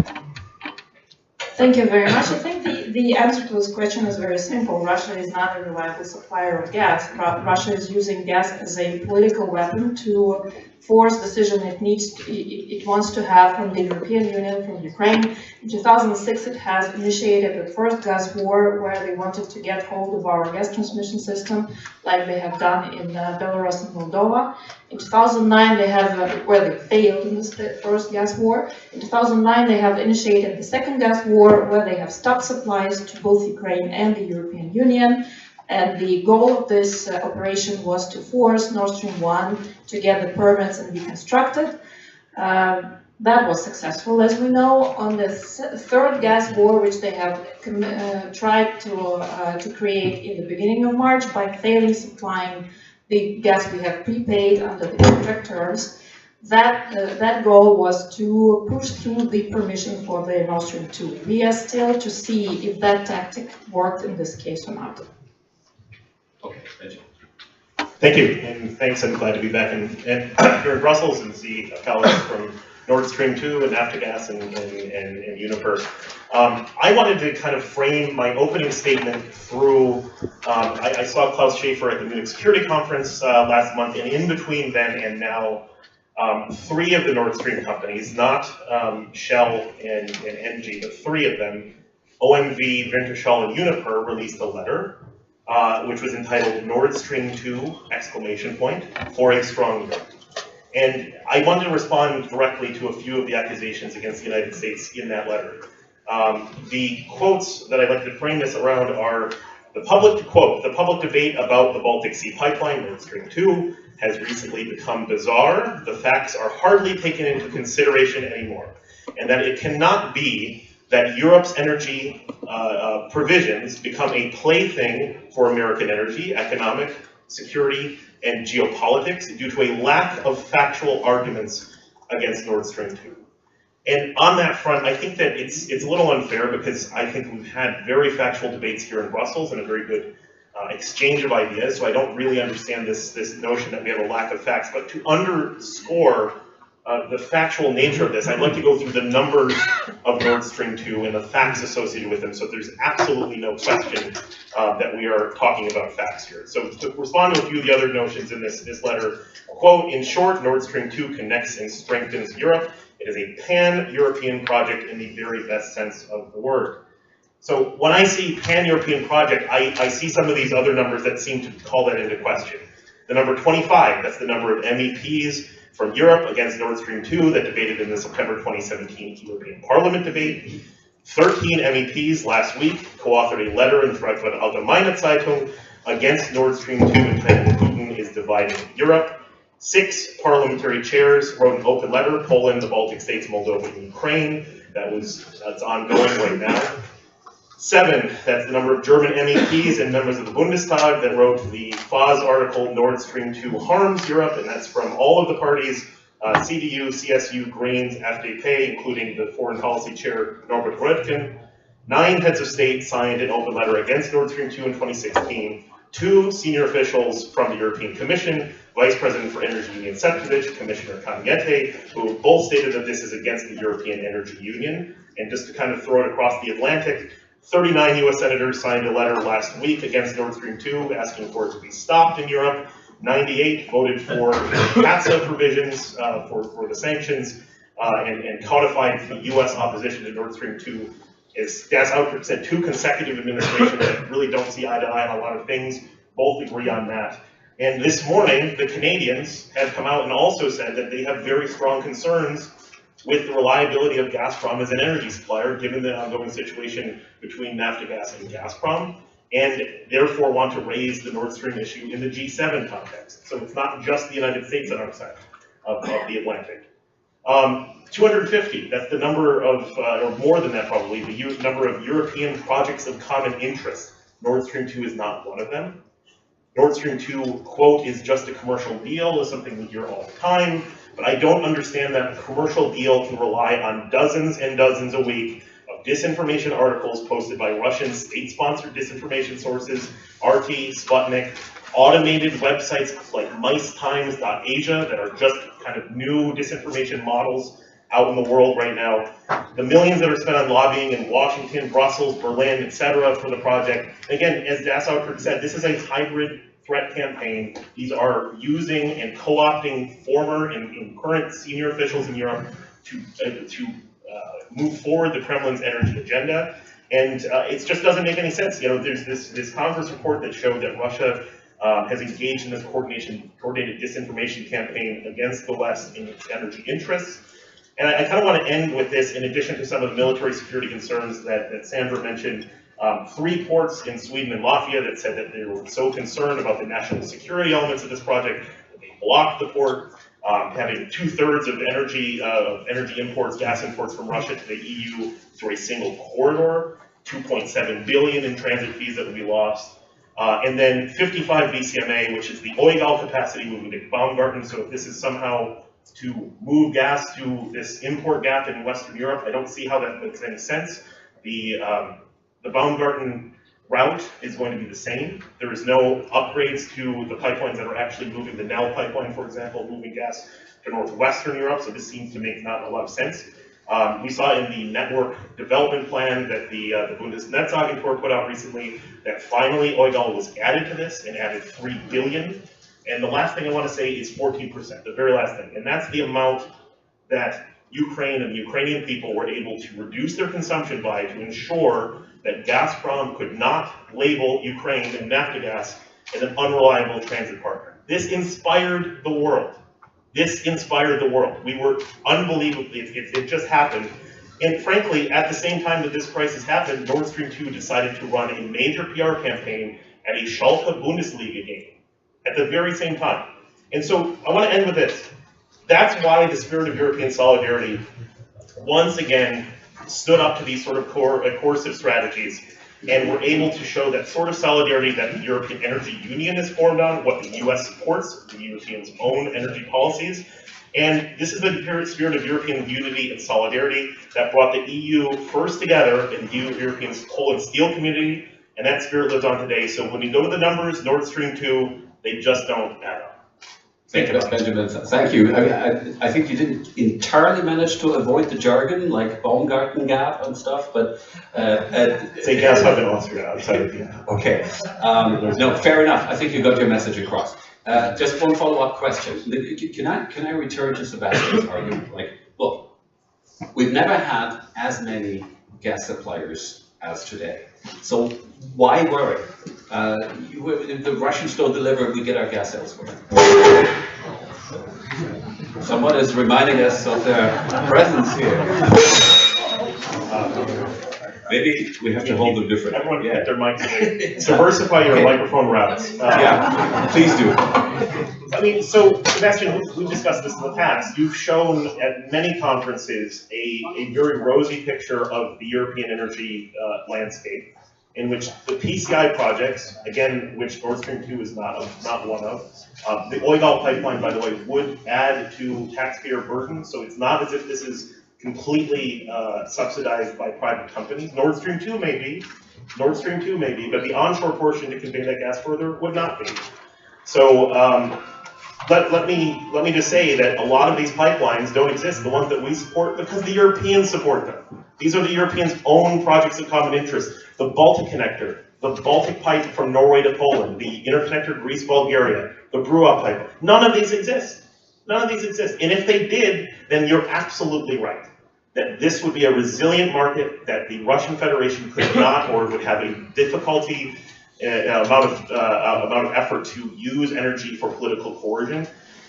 Thank you very much. I think the answer to this question is very simple. Russia is not a reliable supplier of gas. Russia is using gas as a political weapon to force decision it wants to have from the European Union, from Ukraine. In 2006, it has initiated the first gas war where they wanted to get hold of our gas transmission system, like they have done in Belarus and Moldova. In 2009, they have, where they failed in this first gas war. In 2009, they have initiated the second gas war, where they have stopped supplies to both Ukraine and the European Union. And the goal of this operation was to force Nord Stream 1 to get the permits and be constructed. That was successful, as we know. On the third gas war, which they have tried to create in the beginning of March by failing supplying the gas we have prepaid under the contract terms, that goal was to push through the permission for the Nord Stream 2. We are still to see if that tactic worked in this case or not. Okay, thank you. Thank you, and thanks. I'm glad to be back here in Brussels and see colleagues from Nord Stream 2 and Naftogaz and Uniper. I wanted to kind of frame my opening statement through, I saw Klaus Schäfer at the Munich Security Conference last month, and in between then and now, 3 of the Nord Stream companies, not Shell and Engie, but 3 of them, OMV, Wintershall, and Uniper, released a letter which was entitled Nord Stream 2, exclamation point, for a strong Europe. And I wanted to respond directly to a few of the accusations against the United States in that letter. The quotes that I'd like to frame this around are the public, quote, the public debate about the Baltic Sea pipeline, Nord Stream 2, has recently become bizarre. The facts are hardly taken into consideration anymore, and that it cannot be that Europe's energy provisions become a plaything for American energy, economic, security, and geopolitics due to a lack of factual arguments against Nord Stream 2. And on that front, I think that it's a little unfair because I think we've had very factual debates here in Brussels and a very good exchange of ideas, so I don't really understand this notion that we have a lack of facts. But to underscore the factual nature of this, I'd like to go through the numbers of Nord Stream 2 and the facts associated with them, so there's absolutely no question that we are talking about facts here. So to respond to a few of the other notions in this letter, quote, in short, Nord Stream 2 connects and strengthens Europe. It is a pan-European project in the very best sense of the word. So when I see pan-European project, I see some of these other numbers that seem to call that into question. The number 25, that's the number of MEPs from Europe against Nord Stream 2 that debated in the September 2017 European Parliament debate. 13 MEPs last week co-authored a letter in the Frankfurter Allgemeine Zeitung against Nord Stream 2 entitled Putin is dividing Europe. 6 parliamentary chairs wrote an open letter, Poland, the Baltic States, Moldova, and Ukraine. That's ongoing right now. 7, that's the number of German MEPs and members of the Bundestag that wrote the FAZ article, Nord Stream 2 harms Europe, and that's from all of the parties, CDU, CSU, Greens, FDP, including the foreign policy chair, Norbert Röttgen. 9 heads of state signed an open letter against Nord Stream 2 in 2016. 2 senior officials from the European Commission, Vice President for Energy Union Šefčovič, Commissioner Kalniete, who both stated that this is against the European Energy Union. And just to kind of throw it across the Atlantic, 39 US senators signed a letter last week against Nord Stream 2, asking for it to be stopped in Europe. 98 voted for CATSA provisions for the sanctions and codified the US opposition to Nord Stream 2. As Das Output said, 2 consecutive administrations that really don't see eye to eye on a lot of things, both agree on that. And this morning, the Canadians have come out and also said that they have very strong concerns with the reliability of Gazprom as an energy supplier, given the ongoing situation between Naftogaz and Gazprom, and therefore want to raise the Nord Stream issue in the G7 context. So it's not just the United States on our side of the Atlantic. 250, that's the number of, or more than that probably, the number of European projects of common interest. Nord Stream 2 is not one of them. Nord Stream 2, quote, is just a commercial deal, is something we hear all the time, but I don't understand that a commercial deal can rely on dozens and dozens a week of disinformation articles posted by Russian state-sponsored disinformation sources, RT, Sputnik, automated websites like micetimes.asia that are just kind of new disinformation models out in the world right now. The millions that are spent on lobbying in Washington, Brussels, Berlin, etc. for the project. Again, as Das Outkerk said, this is a hybrid threat campaign. These are using and co-opting former and current senior officials in Europe to move forward the Kremlin's energy agenda. And it just doesn't make any sense. You know, there's this Congress report that showed that Russia has engaged in this coordinated disinformation campaign against the West in its energy interests. And I kind of want to end with this, in addition to some of the military security concerns that Sandra mentioned. 3 ports in Sweden and Latvia that said that they were so concerned about the national security elements of this project that they blocked the port. Having 2/3 of energy imports, gas imports from Russia to the EU through a single corridor, 2.7 billion in transit fees that would be lost, and then 55 BCMA, which is the Oigal capacity moving to Baumgarten. So if this is somehow to move gas to this import gap in Western Europe, I don't see how that makes any sense. The Baumgarten route is going to be the same. There is no upgrades to the pipelines that are actually moving, the Nel pipeline, for example, moving gas to northwestern Europe, so this seems to make not a lot of sense. We saw in the network development plan that the Bundesnetzagentur put out recently that finally Oigal was added to this and added 3 billion. And the last thing I want to say is 14%, the very last thing, and that's the amount that Ukraine and the Ukrainian people were able to reduce their consumption by to ensure that Gazprom could not label Ukraine and Naftogaz as an unreliable transit partner. This inspired the world. This inspired the world. We were unbelievable. It just happened. And frankly, at the same time that this crisis happened, Nord Stream 2 decided to run a major PR campaign at a Schalke Bundesliga game at the very same time. And so I want to end with this. That's why the spirit of European solidarity once again stood up to these sort of coercive strategies and were able to show that sort of solidarity that the European Energy Union is formed on, what the US supports, the Europeans' own energy policies. And this is the spirit of European unity and solidarity that brought the EU first together in the European coal and steel community, and that spirit lives on today. So when you go to the numbers, Nord Stream 2, they just don't add up. Thank you, Benjamin. Thank you. I think you didn't entirely manage to avoid the jargon like Baumgarten gap and stuff, but say gas hub in Austria outside of Vienna. Okay. No, fair enough. I think you got your message across. Just one follow-up question. Can I return to Sebastian's argument? Like, look, we've never had as many gas suppliers as today. So why worry? If the Russians don't deliver, we get our gas elsewhere. Someone is reminding us of their presence here. Maybe we have to hold them different. Everyone get their mics away. Diversify your microphone routes. Yeah, please do. I mean, so Sebastian, we've discussed this in the past. You've shown at many conferences a very rosy picture of the European energy landscape, in which the PCI projects, again, which Nord Stream 2 is not one of, the Oigal pipeline, by the way, would add to taxpayer burden. So it's not as if this is completely subsidized by private companies. Nord Stream 2 may be, but the onshore portion to convey that gas further would not be. So let me just say that a lot of these pipelines don't exist, the ones that we support, because the Europeans support them. These are the Europeans' own projects of common interest. The Baltic Connector, the Baltic Pipe from Norway to Poland, the Interconnector Greece-Bulgaria, the Brua Pipe. None of these exist. None of these exist. And if they did, then you're absolutely right. That this would be a resilient market, that the Russian Federation could not or would have a difficulty amount of effort to use energy for political coercion.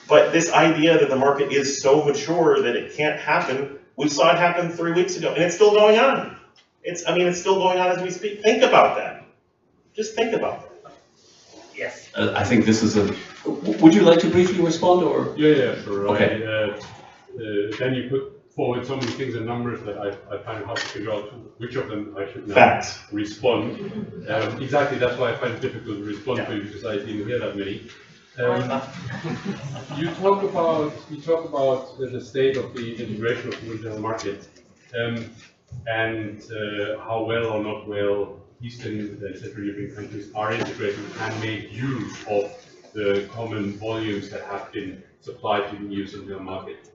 But this idea that the market is so mature that it can't happen, we saw it happen 3 weeks ago, and it's still going on. It's still going on as we speak. Think about that. Just think about that. Yes. I think this is a. Would you like to briefly respond, or? Yeah, sure. Okay. Then you put forward so many things and numbers that I find it hard to figure out which of them I should now respond. Exactly, that's why I find it difficult to respond to, because I didn't hear that many. You talk about the state of the integration of the internal market, and how well or not well Eastern and Central European countries are integrated and make use of the common volumes that have been supplied to the EU's internal market.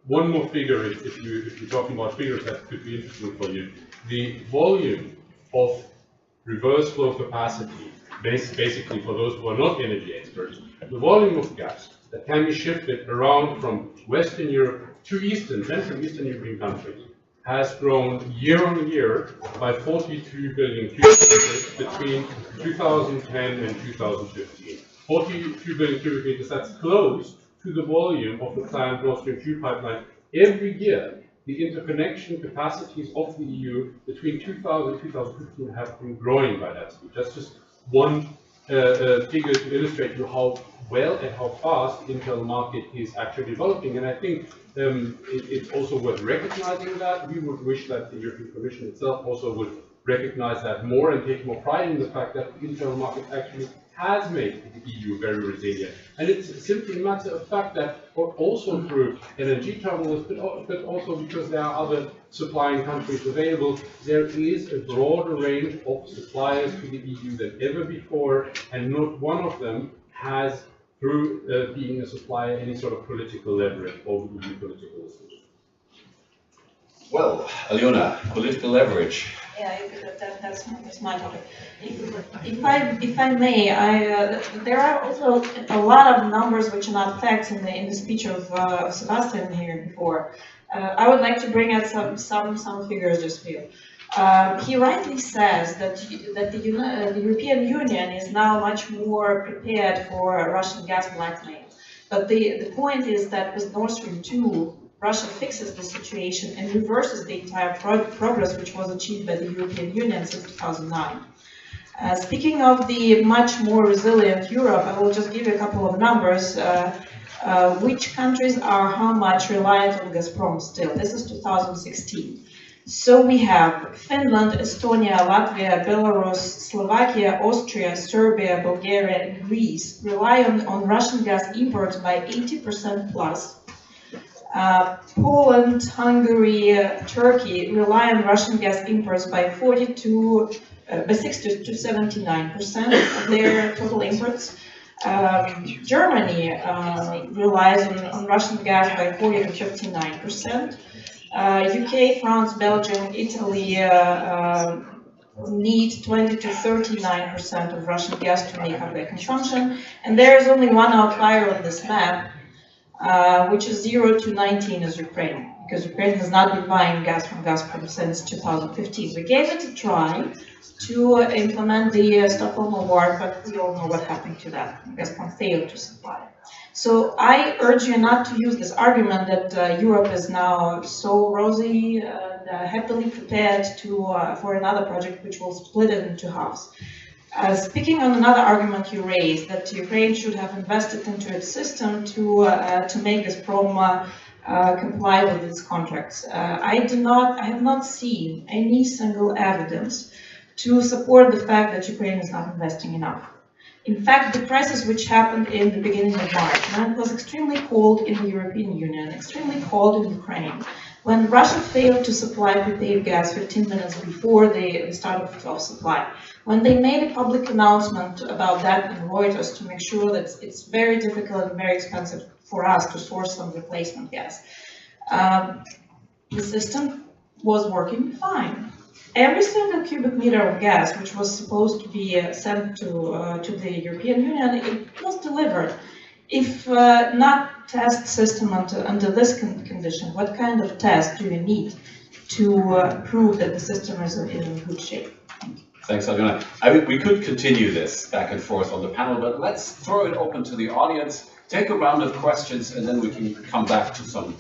one more figure, if you're talking about figures that could be interesting for you. The volume of reverse flow capacity, basically for those who are not energy experts, the volume of gas that can be shifted around from Western Europe to Central Eastern European countries has grown year on year by 42 billion cubic meters between 2010 and 2015. 42 billion cubic meters, that's close to the volume of the planned Nord Stream 2 pipeline. Every year, the interconnection capacities of the EU between 2000 and 2015 have been growing by that speed. That's just one figure to illustrate to you how well and how fast the internal market is actually developing. And I think it's also worth recognizing that. We would wish that the European Commission itself also would recognize that more and take more pride in the fact that the internal market actually has made the EU very resilient. And it's simply a matter of fact that also through LNG terminals, but also because there are other supplying countries available, there is a broader range of suppliers to the EU than ever before, and not one of them has, through being a supplier, any sort of political leverage over the EU political decisions. Well, Aliona, political leverage. Yeah, that's my topic. If I may, there are also a lot of numbers which are not facts in the speech of Sebastian here before. I would like to bring out some figures just for you. He rightly says that the European Union is now much more prepared for Russian gas blackmail. But the point is that with Nord Stream 2, Russia fixes the situation and reverses the entire progress which was achieved by the European Union since 2009. Speaking of the much more resilient Europe, I will just give you a couple of numbers. Which countries are how much reliant on Gazprom still? This is 2016. So we have Finland, Estonia, Latvia, Belarus, Slovakia, Austria, Serbia, Bulgaria, and Greece rely on Russian gas imports by 80% plus. Poland, Hungary, Turkey rely on Russian gas imports by 60 to 79% of their total imports. Germany relies on Russian gas by 40 to 59%. UK, France, Belgium, Italy need 20 to 39% of Russian gas to make up their consumption. And there is only one outlier on this map, which is 0 to 19 is Ukraine, because Ukraine has not been buying gas from Gazprom since 2015. We gave it a try to implement the Stockholm Award, but we all know what happened to that. Gazprom failed to supply. So I urge you not to use this argument that Europe is now so rosy and happily prepared for another project which will split it into halves. Speaking on another argument you raised, that Ukraine should have invested into its system to make Gazprom comply with its contracts. I have not seen any single evidence to support the fact that Ukraine is not investing enough. In fact, the crisis which happened in the beginning of March, when it was extremely cold in the European Union, extremely cold in Ukraine, when Russia failed to supply prepaid gas 15 minutes before the start of supply, when they made a public announcement about that in Reuters to make sure that it's very difficult and very expensive for us to source some replacement gas, the system was working fine. Every single cubic meter of gas which was supposed to be sent to the European Union, it was delivered. If not test system under this condition, what kind of test do you need to prove that the system is in good shape? Thanks, Aliona. I mean, we could continue this back and forth on the panel, but let's throw it open to the audience, take a round of questions, and then we can come back to some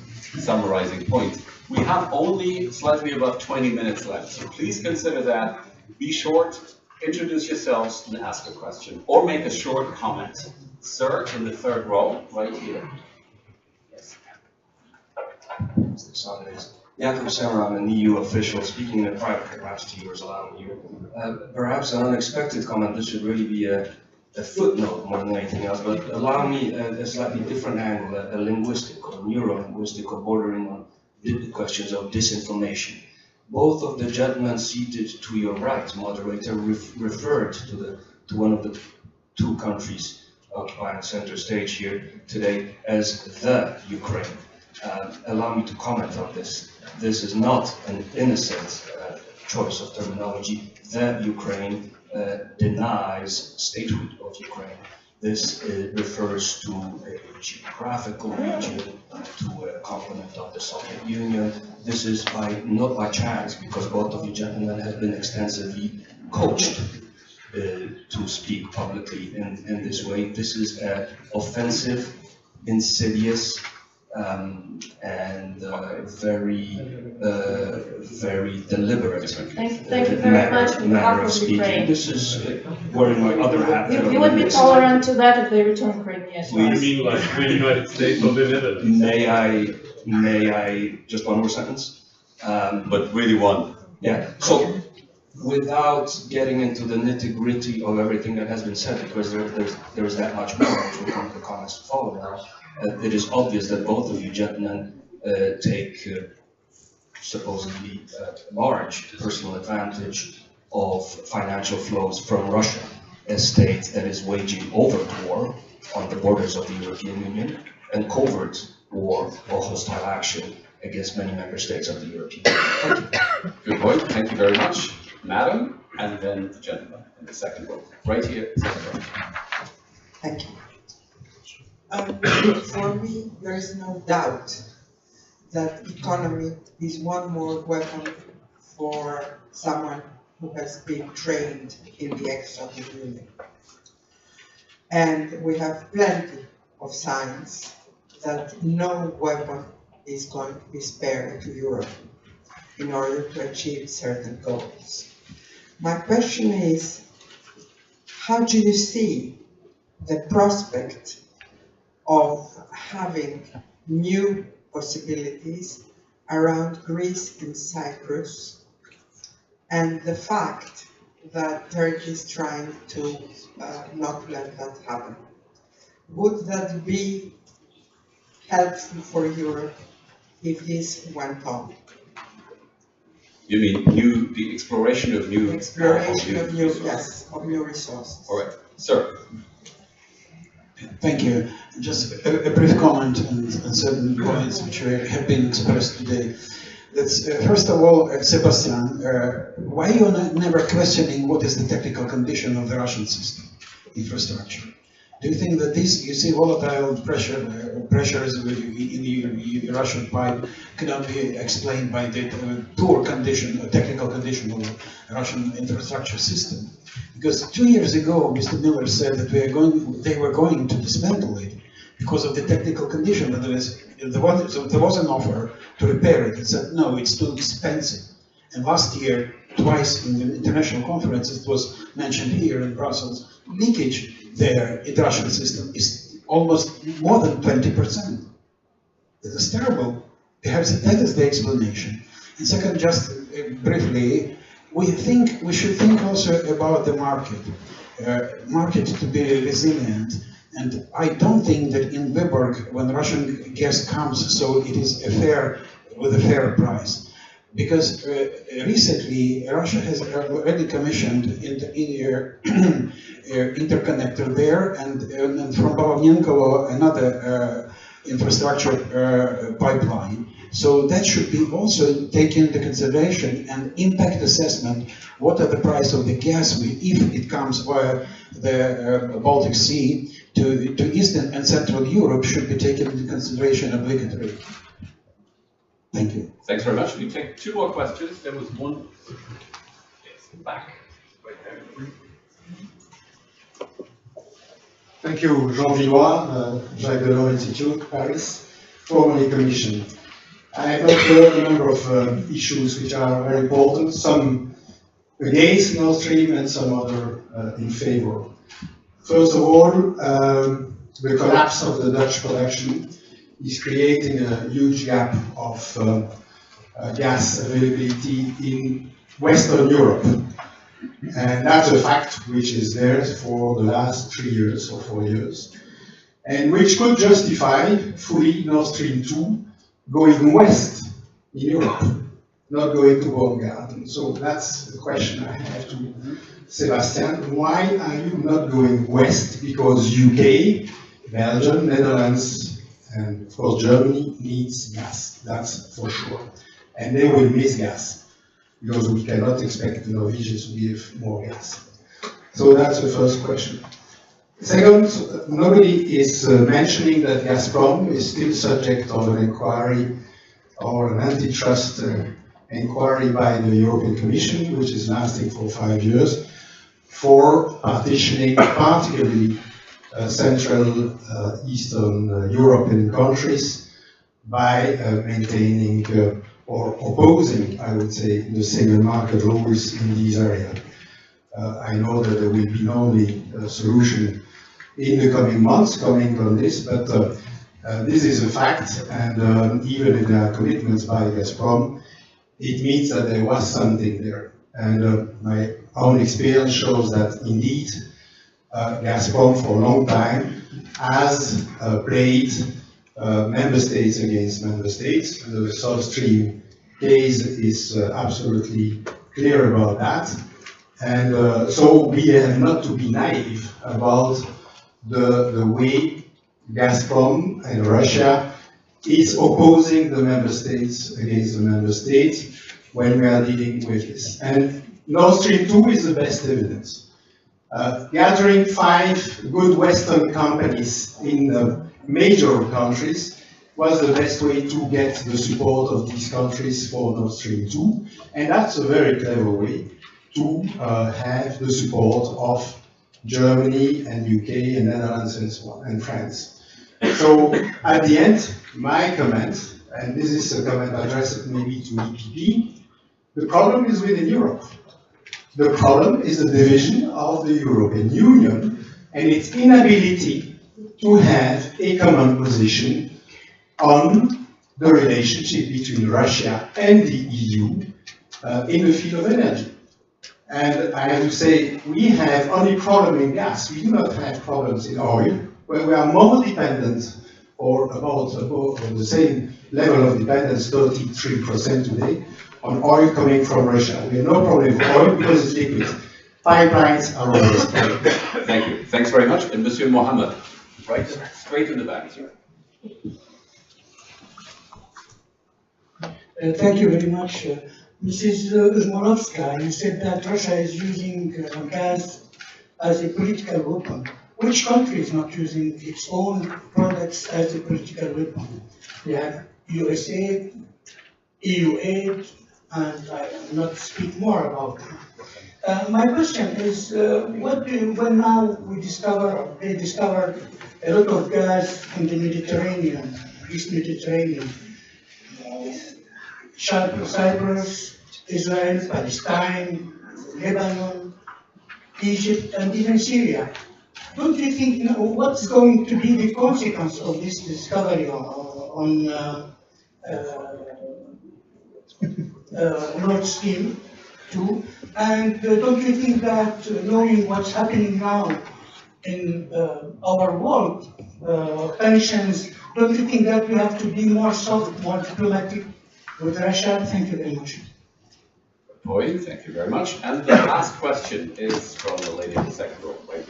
summarizing points. We have only slightly above 20 minutes left, so please consider that. Be short, introduce yourselves, and ask a question, or make a short comment. Sir, in the third row, right here. Yes. Jakob Semmer, I'm an EU official speaking in a private capacity, yours allowing you. Perhaps an unexpected comment, this should really be a footnote more than anything else, but allow me a slightly different angle, a linguistic or neuro-linguistic or bordering on the questions of disinformation. Both of the gentlemen seated to your right, moderator, referred to one of the two countries occupying center stage here today as the Ukraine. allow me to comment on this. This is not an innocent choice of terminology. The Ukraine denies statehood of Ukraine. This refers to a geographical region, to a component of the Soviet Union. This is not by chance, because both of you gentlemen have been extensively coached to speak publicly in this way. This is an offensive, insidious, and very deliberate Thank you very much on behalf of Ukraine. This is wearing my other hat. You would be tolerant to that if they return Crimea to us. You mean like the United States of the Netherlands? May I just one more sentence? But really one. Yeah. So, without getting into the nitty-gritty of everything that has been said, because there is that much more, which will come to the comments to follow now, it is obvious that both of you gentlemen take supposedly large personal advantage of financial flows from Russia, a state that is waging overt war on the borders of the European Union and covert war or hostile action against many member states of the European Union. Good point. Thank you very much, madam, and then the gentleman in the second row. Right here, second row. Thank you. For me, there is no doubt that economy is one more weapon for someone who has been trained in the ex-Soviet Union. And we have plenty of signs that no weapon is going to be spared to Europe in order to achieve certain goals. My question is, how do you see the prospect of having new possibilities around Greece and Cyprus, and the fact that Turkey is trying to not let that happen? Would that be helpful for Europe if this went on? You mean the exploration of new resources? Of new resources. All right, sir. Thank you. Just a brief comment on certain points which have been expressed today. That's, first of all, Sebastian, why you are never questioning what is the technical condition of the Russian system, infrastructure? Do you think that this, you see, volatile pressures in the Russian pipe cannot be explained by the poor condition, technical condition of the Russian infrastructure system? Because 2 years ago, Mr. Miller said that they were going to dismantle it because of the technical condition. But there was an offer to repair it. It said, no, it's too expensive. And last year, twice in the international conference, it was mentioned here in Brussels, leakage there in the Russian system is almost more than 20%. It is terrible. Perhaps that is the explanation. And second, just briefly, we should think also about the market. Market to be resilient. And I don't think that in Viborg, when Russian gas comes, so it is with a fair price. Because recently, Russia has already commissioned interconnector there, and from Balovnenkovo another infrastructure pipeline. So that should be also taken into consideration, and impact assessment. What are the price of the gas if it comes via the Baltic Sea to Eastern and Central Europe should be taken into consideration obligatory. Thank you. Thanks very much. We take two more questions. There was one back right there. Thank you, Jean Villois, Jacques Delors Institute, Paris, formerly commissioned. I have heard a number of issues which are very important, some against Nord Stream and some other in favor. First of all, the collapse of the Dutch production is creating a huge gap of gas availability in Western Europe. And that's a fact which is there for the last 3 years or 4 years, and which could justify fully Nord Stream 2 going west in Europe, not going to Baumgarten. So that's the question I have to Sebastian. Why are you not going west? Because UK, Belgium, Netherlands, And of course, Germany needs gas, that's for sure. And they will miss gas, because we cannot expect the Norwegians to give more gas. So that's the first question. Second, nobody is mentioning that Gazprom is still subject of an inquiry or an antitrust inquiry by the European Commission, which is lasting for 5 years, for partitioning particularly Central Eastern European countries by maintaining or opposing, I would say, the single market rules in these areas. I know that there will be only a solution in the coming months coming on this, but this is a fact, and even if there are commitments by Gazprom, it means that there was something there. And my own experience shows that indeed Gazprom for a long time has played member states against member states. The South Stream case is absolutely clear about that. And so we have not to be naive about the way Gazprom and Russia is opposing the member states against the member states when we are dealing with this. And Nord Stream 2 is the best evidence. Gathering 5 good Western companies in major countries was the best way to get the support of these countries for Nord Stream 2. And that's a very clever way to have the support of Germany and UK and Netherlands and so on, and France. So at the end, my comment, and this is a comment addressed maybe to EPP, the problem is within Europe. The problem is the division of the European Union and its inability to have a common position on the relationship between Russia and the EU in the field of energy. And I have to say, we have only problem in gas. We do not have problems in oil, where we are more dependent, or about the same level of dependence, 33% today, on oil coming from Russia. We have no problem with oil because it's liquid. Pipelines are always clear. Thank you. Thanks very much. And Monsieur Mohammed, right straight in the back, sir. Thank you very much. Mrs. Uzmanovska, you said that Russia is using gas as a political weapon. Which country is not using its own products as a political weapon? We have USA, EU aid, and I will not speak more about that. My question is, when now they discovered a lot of gas in the Mediterranean, East Mediterranean, Cyprus, Israel, Palestine, Lebanon, Egypt, and even Syria. Don't you think what's going to be the consequence of this discovery on Nord Stream 2? And don't you think that knowing what's happening now in our world, tensions, don't you think that we have to be more soft, more diplomatic with Russia? Thank you very much. Point, thank you very much. And the last question is from the lady in the second row. Right.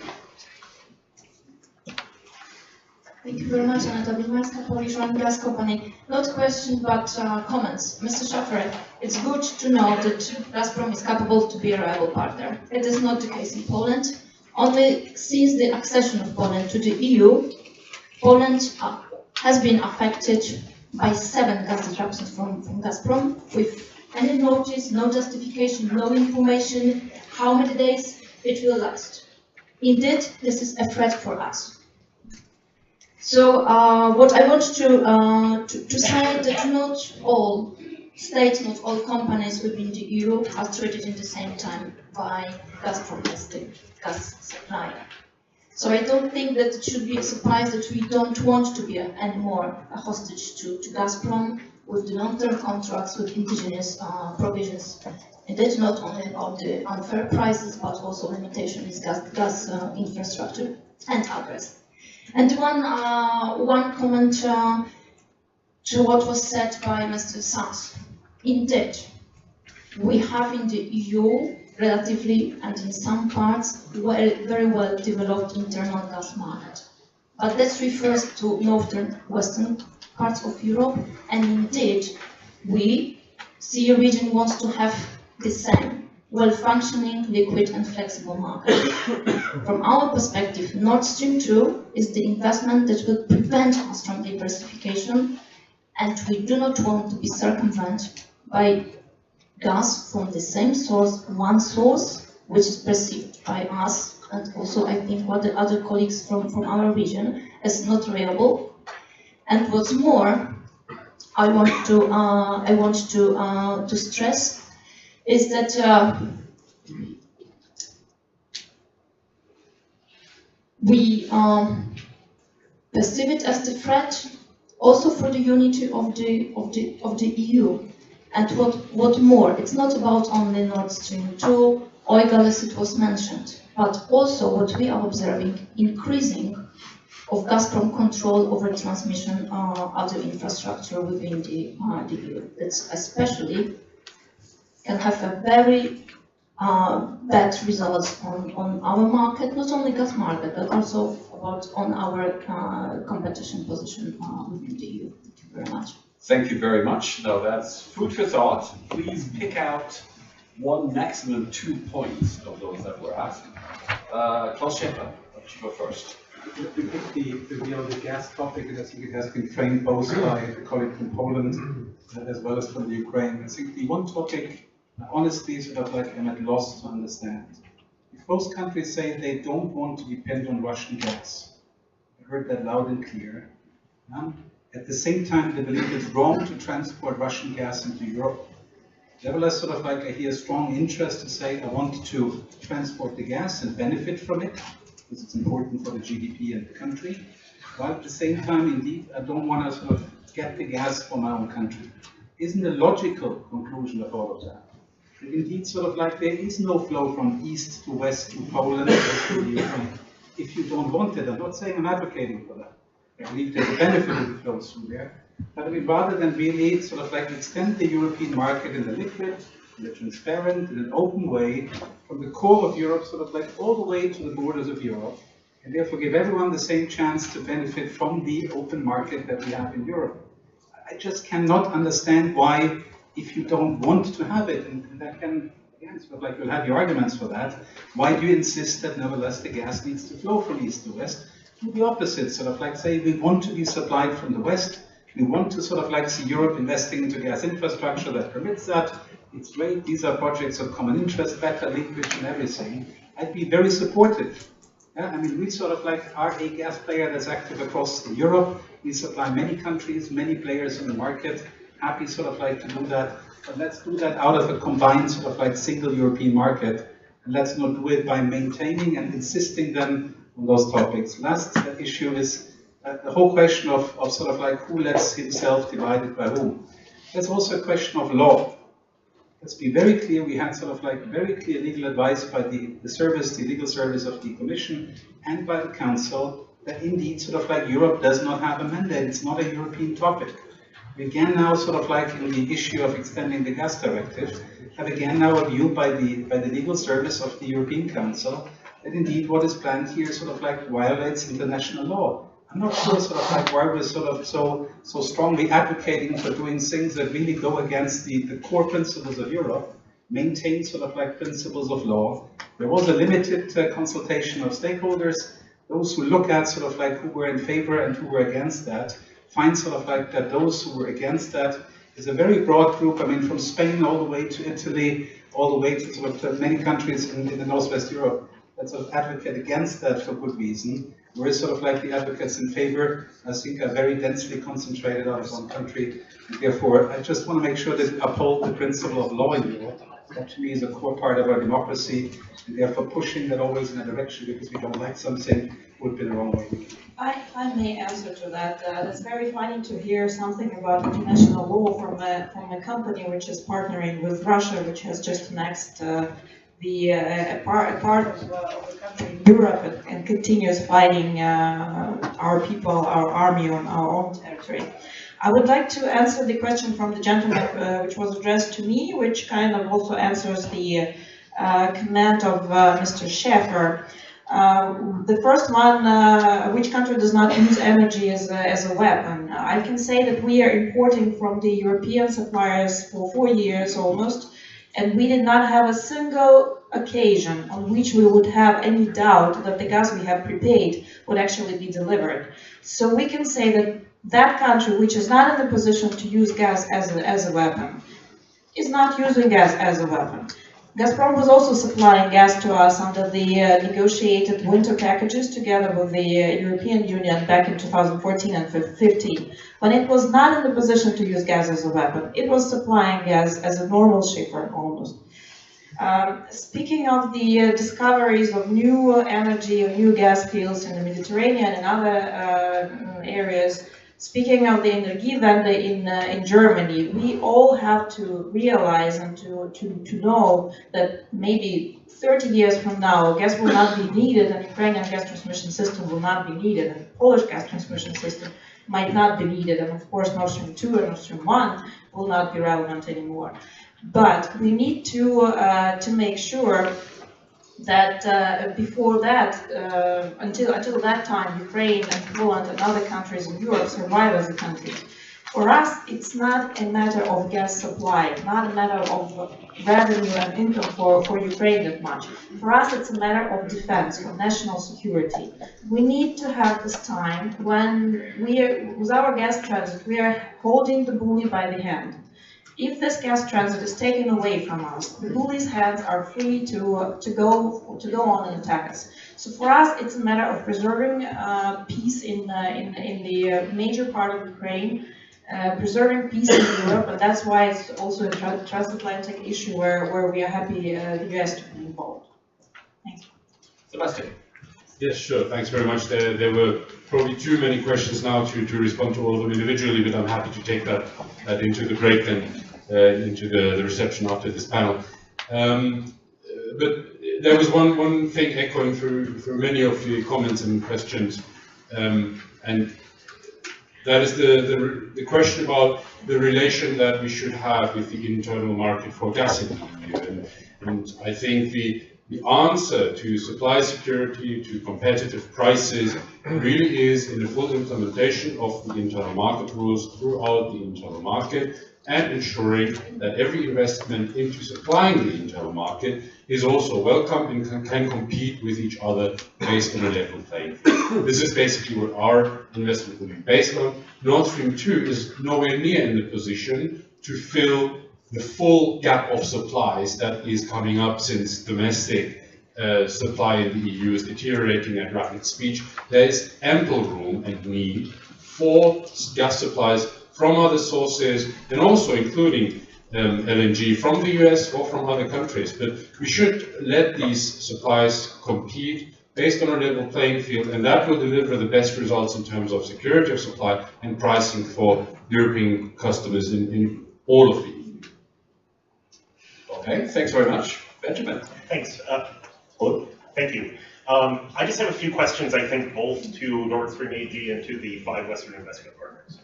Thank you very much, Anna Dobilmarska, Polish oil and gas company. Not question, but comments. Mr. Schaffer, it's good to know that Gazprom is capable to be a reliable partner. It is not the case in Poland. Only since the accession of Poland to the EU, Poland has been affected by 7 gas disruptions from Gazprom, with any notice, no justification, no information, how many days it will last. Indeed, this is a threat for us. So what I want to say that not all states, not all companies within the EU are treated in the same time by Gazprom as the gas supplier. So I don't think that it should be a surprise that we don't want to be anymore a hostage to Gazprom with the long-term contracts with indigenous provisions. And that's not only about the unfair prices, but also limitations in gas infrastructure and others. And one comment to what was said by Mr. Sanz. Indeed, we have in the EU relatively, and in some parts, very well developed internal gas market. but that refers to northern western parts of Europe, and indeed we, CE region, wants to have the same well-functioning, liquid and flexible market. From our perspective, Nord Stream 2 is the investment that will prevent us from diversification, and we do not want to be circumvented by gas from the same source, one source, which is perceived by us, and also I think what the other colleagues from our region, as not reliable. And what's more, I want to stress is that we perceive it as the threat also for the unity of the EU. And what more, it's not about only Nord Stream 2, oil, as it was mentioned, but also what we are observing, increasing of Gazprom control over transmission other infrastructure within the EU. That's especially can have a very bad results on our market, not only gas market, but also on our competition position within the EU. Thank you very much. Thank you very much. Now that's food for thought. Please pick out one, maximum 2 points of those that were asked. Klaus Schäfer, why don't you go first? We picked the gas topic, and I think it has been framed both by a colleague from Poland as well as from the Ukraine. I think the one topic, honestly, sort of like I'm at loss to understand. If both countries say they don't want to depend on Russian gas, I heard that loud and clear. At the same time, they believe it's wrong to transport Russian gas into Europe. Nevertheless, sort of like I hear strong interest to say I want to transport the gas and benefit from it, because it's important for the GDP and the country. While at the same time, indeed, I don't want to sort of get the gas for my own country. Isn't the logical conclusion of all of that? And indeed, sort of like there is no flow from east to west to Poland or to the Ukraine. If you don't want it, I'm not saying I'm advocating for that. I believe there's a benefit if it flows through there. But I mean, rather than really sort of like extend the European market in the liquid, in the transparent, in an open way, from the core of Europe, sort of like all the way to the borders of Europe, and therefore give everyone the same chance to benefit from the open market that we have in Europe. I just cannot understand why, if you don't want to have it, and that can, again, sort of like you'll have your arguments for that, why do you insist that nevertheless the gas needs to flow from east to west? Do the opposite, sort of like say we want to be supplied from the west, we want to sort of like see Europe investing into gas infrastructure that permits that. It's great, these are projects of common interest, better linkage and everything. I'd be very supportive. Yeah, I mean, we sort of like are a gas player that's active across Europe. We supply many countries, many players in the market. Happy sort of like to do that, but let's do that out of a combined sort of like single European market. And let's not do it by maintaining and insisting then on those topics. Last issue is the whole question of sort of like who lets himself divided by whom. There's also a question of law. Let's be very clear, we had sort of like very clear legal advice by the legal service of the Commission and by the Council that indeed sort of like Europe does not have a mandate, it's not a European topic. We again now sort of like in the issue of extending the gas directive, have again now a view by the legal service of the European Council that indeed what is planned here sort of like violates international law. I'm not sure sort of like why we're sort of so strongly advocating for doing things that really go against the core principles of Europe, maintain sort of like principles of law. There was a limited consultation of stakeholders, those who look at sort of like who were in favor and who were against that, find sort of like that those who were against that is a very broad group. I mean, from Spain all the way to Italy, all the way to sort of many countries in the Northwest Europe that sort of advocate against that for good reason. Whereas sort of like the advocates in favor, I think, are very densely concentrated out of one country. And therefore, I just want to make sure that we uphold the principle of law in Europe. That to me is a core part of our democracy. And therefore, pushing that always in a direction because we don't like something would be the wrong way. I may answer to that. It's very funny to hear something about international law from a company which is partnering with Russia, which has just annexed a part of the country in Europe and continues fighting our people, our army on our own territory. I would like to answer the question from the gentleman which was addressed to me, which kind of also answers the comment of Mr. Schäfer. The first one, which country does not use energy as a weapon? I can say that we are importing from the European suppliers for 4 years almost, and we did not have a single occasion on which we would have any doubt that the gas we have prepaid would actually be delivered. So we can say that that country which is not in the position to use gas as a weapon is not using gas as a weapon. Gazprom was also supplying gas to us under the negotiated winter packages together with the European Union back in 2014 and 2015. When it was not in the position to use gas as a weapon, it was supplying gas as a normal shipper almost. Speaking of the discoveries of new energy or new gas fields in the Mediterranean and other areas, speaking of the Energiewende in Germany, we all have to realize and to know that maybe 30 years from now, gas will not be needed, and Ukrainian gas transmission system will not be needed, and Polish gas transmission system might not be needed, and of course Nord Stream 2 and Nord Stream 1 will not be relevant anymore. But we need to make sure that before that, until that time, Ukraine and Poland and other countries in Europe survive as a country. For us, it's not a matter of gas supply, not a matter of revenue and income for Ukraine that much. For us, it's a matter of defense, for national security. We need to have this time when with our gas transit, we are holding the bully by the hand. If this gas transit is taken away from us, the bully's hands are free to go on and attack us. So for us, it's a matter of preserving peace in the major part of Ukraine, preserving peace in Europe, and that's why it's also a transatlantic issue where we are happy the US to be involved. Thank you. Sebastian. Yes, sure. Thanks very much. There were probably too many questions now to respond to all of them individually, but I'm happy to take that into the break and into the reception after this panel. But there was one thing echoing through many of the comments and questions, and that is the question about the relation that we should have with the internal market for gas in the EU. And I think the answer to supply security, to competitive prices, really is in the full implementation of the internal market rules throughout the internal market, and ensuring that every investment into supplying the internal market is also welcome and can compete with each other based on a level playing field. This is basically what our investment will be based on. Nord Stream 2 is nowhere near in the position to fill the full gap of supplies that is coming up since domestic supply in the EU is deteriorating at rapid speed. There is ample room and need for gas supplies from other sources, and also including LNG from the US or from other countries. But we should let these supplies compete based on a level playing field, and that will deliver the best results in terms of security of supply and pricing for European customers in all of the EU. Okay, thanks very much. Benjamin. Thanks. Hello. Thank you. I just have a few questions, I think, both to Nord Stream AG and to the 5 Western investment partners.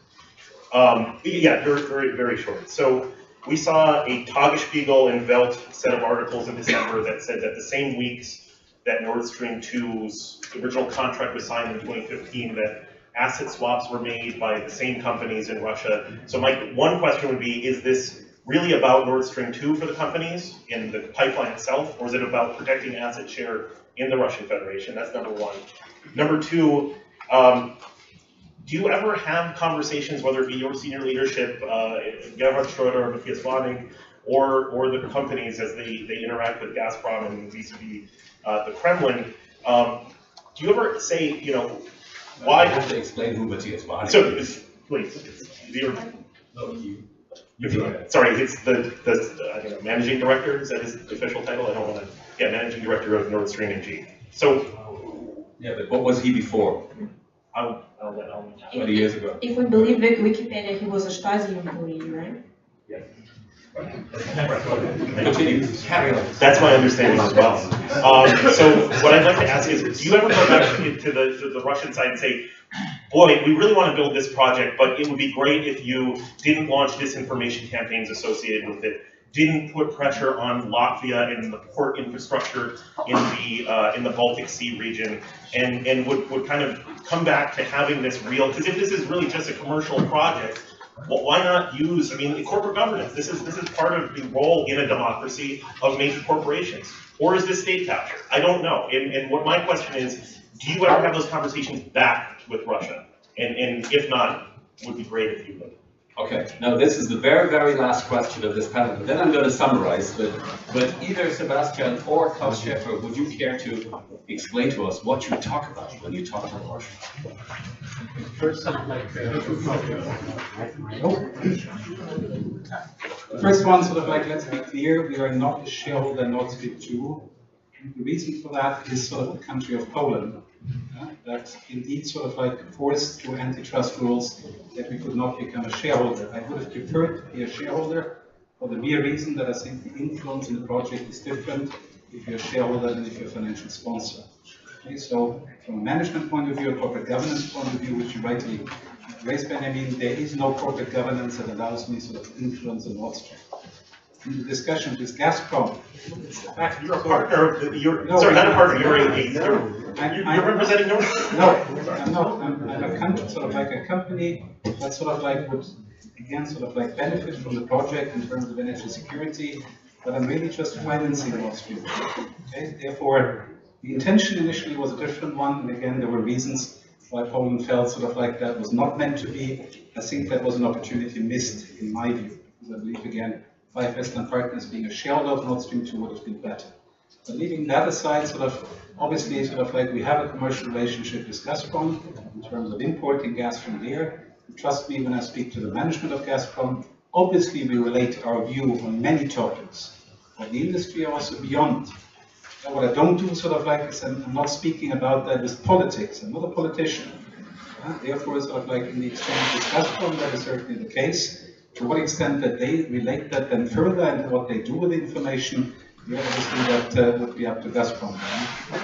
Yeah, very, very short. So we saw a Tagesspiegel and Welt set of articles in December that said that the same weeks that Nord Stream 2's original contract was signed in 2015, that asset swaps were made by the same companies in Russia. So my one question would be, is this really about Nord Stream 2 for the companies in the pipeline itself, or is it about protecting asset share in the Russian Federation? That's number one. Number two, do you ever have conversations, whether it be your senior leadership, Gerhard Schröder or Matthias Wanning, or the companies as they interact with Gazprom and vis-a-vis the Kremlin? Do you ever say, you know, why? I have to explain who Matthias Wanning is. So, please. No, you. Sorry, it's the I don't know, managing director. Is that his official title? I don't want to. Yeah, managing director of Nord Stream AG. So. Yeah, but what was he before? I'll 20 years ago. If we believe Wikipedia, he was a Stasi employee, right? Yeah. That's my understanding as well. So what I'd like to ask is, do you ever go back to the Russian side and say, boy, we really want to build this project, but it would be great if you didn't launch disinformation campaigns associated with it, didn't put pressure on Latvia and the port infrastructure in the Baltic Sea region, and would kind of come back to having this real, because if this is really just a commercial project, well, why not use, I mean, corporate governance? This is part of the role in a democracy of major corporations. Or is this state capture? I don't know. And what my question is, do you ever have those conversations back with Russia? And if not, would be great if you would. Okay, now this is the very, very last question of this panel. Then I'm going to summarize, but either Sebastian or Klaus Schäfer, would you care to explain to us what you talk about when you talk about Russia? First, First one, sort of like, let's be clear, we are not a shareholder in Nord Stream 2. The reason for that is sort of the country of Poland. That indeed sort of like forced through antitrust rules that we could not become a shareholder. I would have preferred to be a shareholder for the mere reason that I think the influence in the project is different if you're a shareholder than if you're a financial sponsor. Okay, so from a management point of view, a corporate governance point of view, which you rightly raised, Benjamin, there is no corporate governance that allows me sort of influence on Nord Stream. In the discussion with Gazprom, you're a partner. Sorry, not a partner. You're representing Nord Stream. No, I'm not. I'm a country, sort of like a company that sort of like would again sort of like benefit from the project in terms of energy security, but I'm really just financing Nord Stream. Okay, therefore, the intention initially was a different one, and again there were reasons why Poland felt sort of like that was not meant to be. I think that was an opportunity missed in my view, because I believe again, 5 Western partners being a shareholder of Nord Stream 2 would have been better. But leaving that aside, sort of obviously sort of like we have a commercial relationship with Gazprom in terms of importing gas from there. And trust me when I speak to the management of Gazprom, obviously we relate our view on many topics of the industry, also beyond. And what I don't do sort of like is I'm not speaking about that with politics. I'm not a politician. Therefore, sort of like in the exchange with Gazprom, that is certainly the case. To what extent that they relate that then further and what they do with the information, obviously that would be up to Gazprom.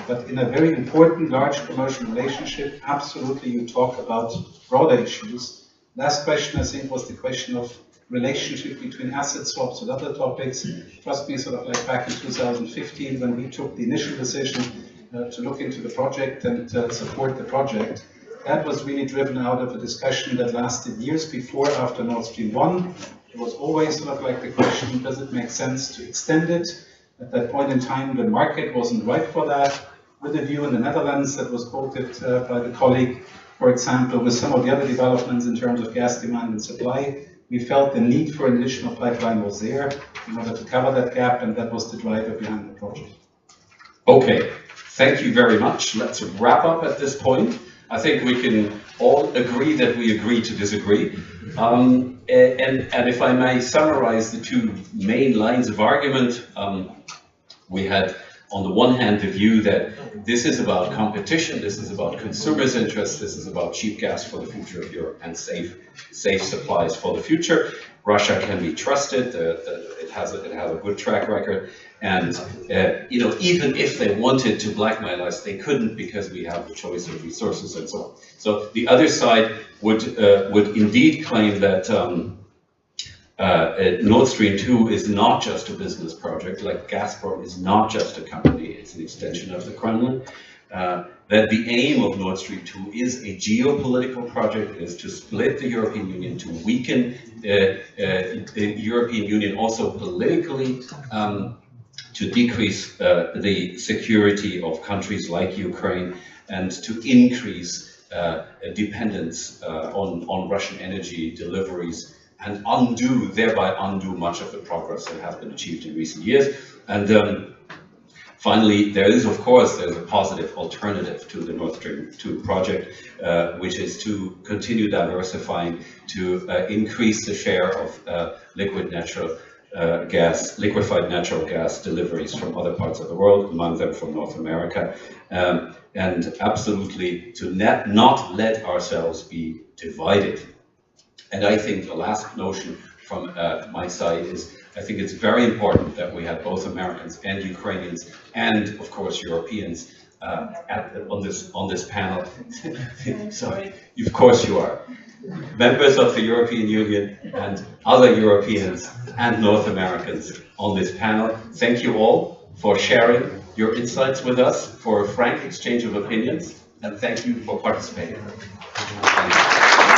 But in a very important, large commercial relationship, absolutely you talk about broader issues. Last question, I think, was the question of relationship between asset swaps and other topics. Trust me, sort of like back in 2015, when we took the initial decision to look into the project and support the project, that was really driven out of a discussion that lasted years before, after Nord Stream 1. It was always sort of like the question, does it make sense to extend it? At that point in time, the market wasn't right for that. With a view in the Netherlands that was quoted by the colleague, for example, with some of the other developments in terms of gas demand and supply, we felt the need for an additional pipeline was there in order to cover that gap, and that was the driver behind the project. Okay, thank you very much. Let's wrap up at this point. I think we can all agree that we agree to disagree. And if I may summarize the two main lines of argument, we had on the one hand the view that this is about competition, this is about consumers' interests, this is about cheap gas for the future of Europe and safe supplies for the future. Russia can be trusted, it has a good track record, and you know, even if they wanted to blackmail us, they couldn't, because we have the choice of resources and so on. So the other side would indeed claim that Nord Stream 2 is not just a business project, like Gazprom is not just a company, it's an extension of the Kremlin. That the aim of Nord Stream 2 is a geopolitical project, is to split the European Union, to weaken the European Union also politically, to decrease the security of countries like Ukraine, and to increase dependence on Russian energy deliveries, and thereby undo much of the progress that has been achieved in recent years. And finally, there's a positive alternative to the Nord Stream 2 project, which is to continue diversifying, to increase the share of liquefied natural gas deliveries from other parts of the world, among them from North America, and absolutely to not let ourselves be divided. And I think the last notion from my side is, I think it's very important that we have both Americans and Ukrainians and, of course, Europeans on this panel. Sorry, of course you are. members of the European Union and other Europeans and North Americans on this panel. Thank you all for sharing your insights with us, for a frank exchange of opinions, and thank you for participating. Thank you.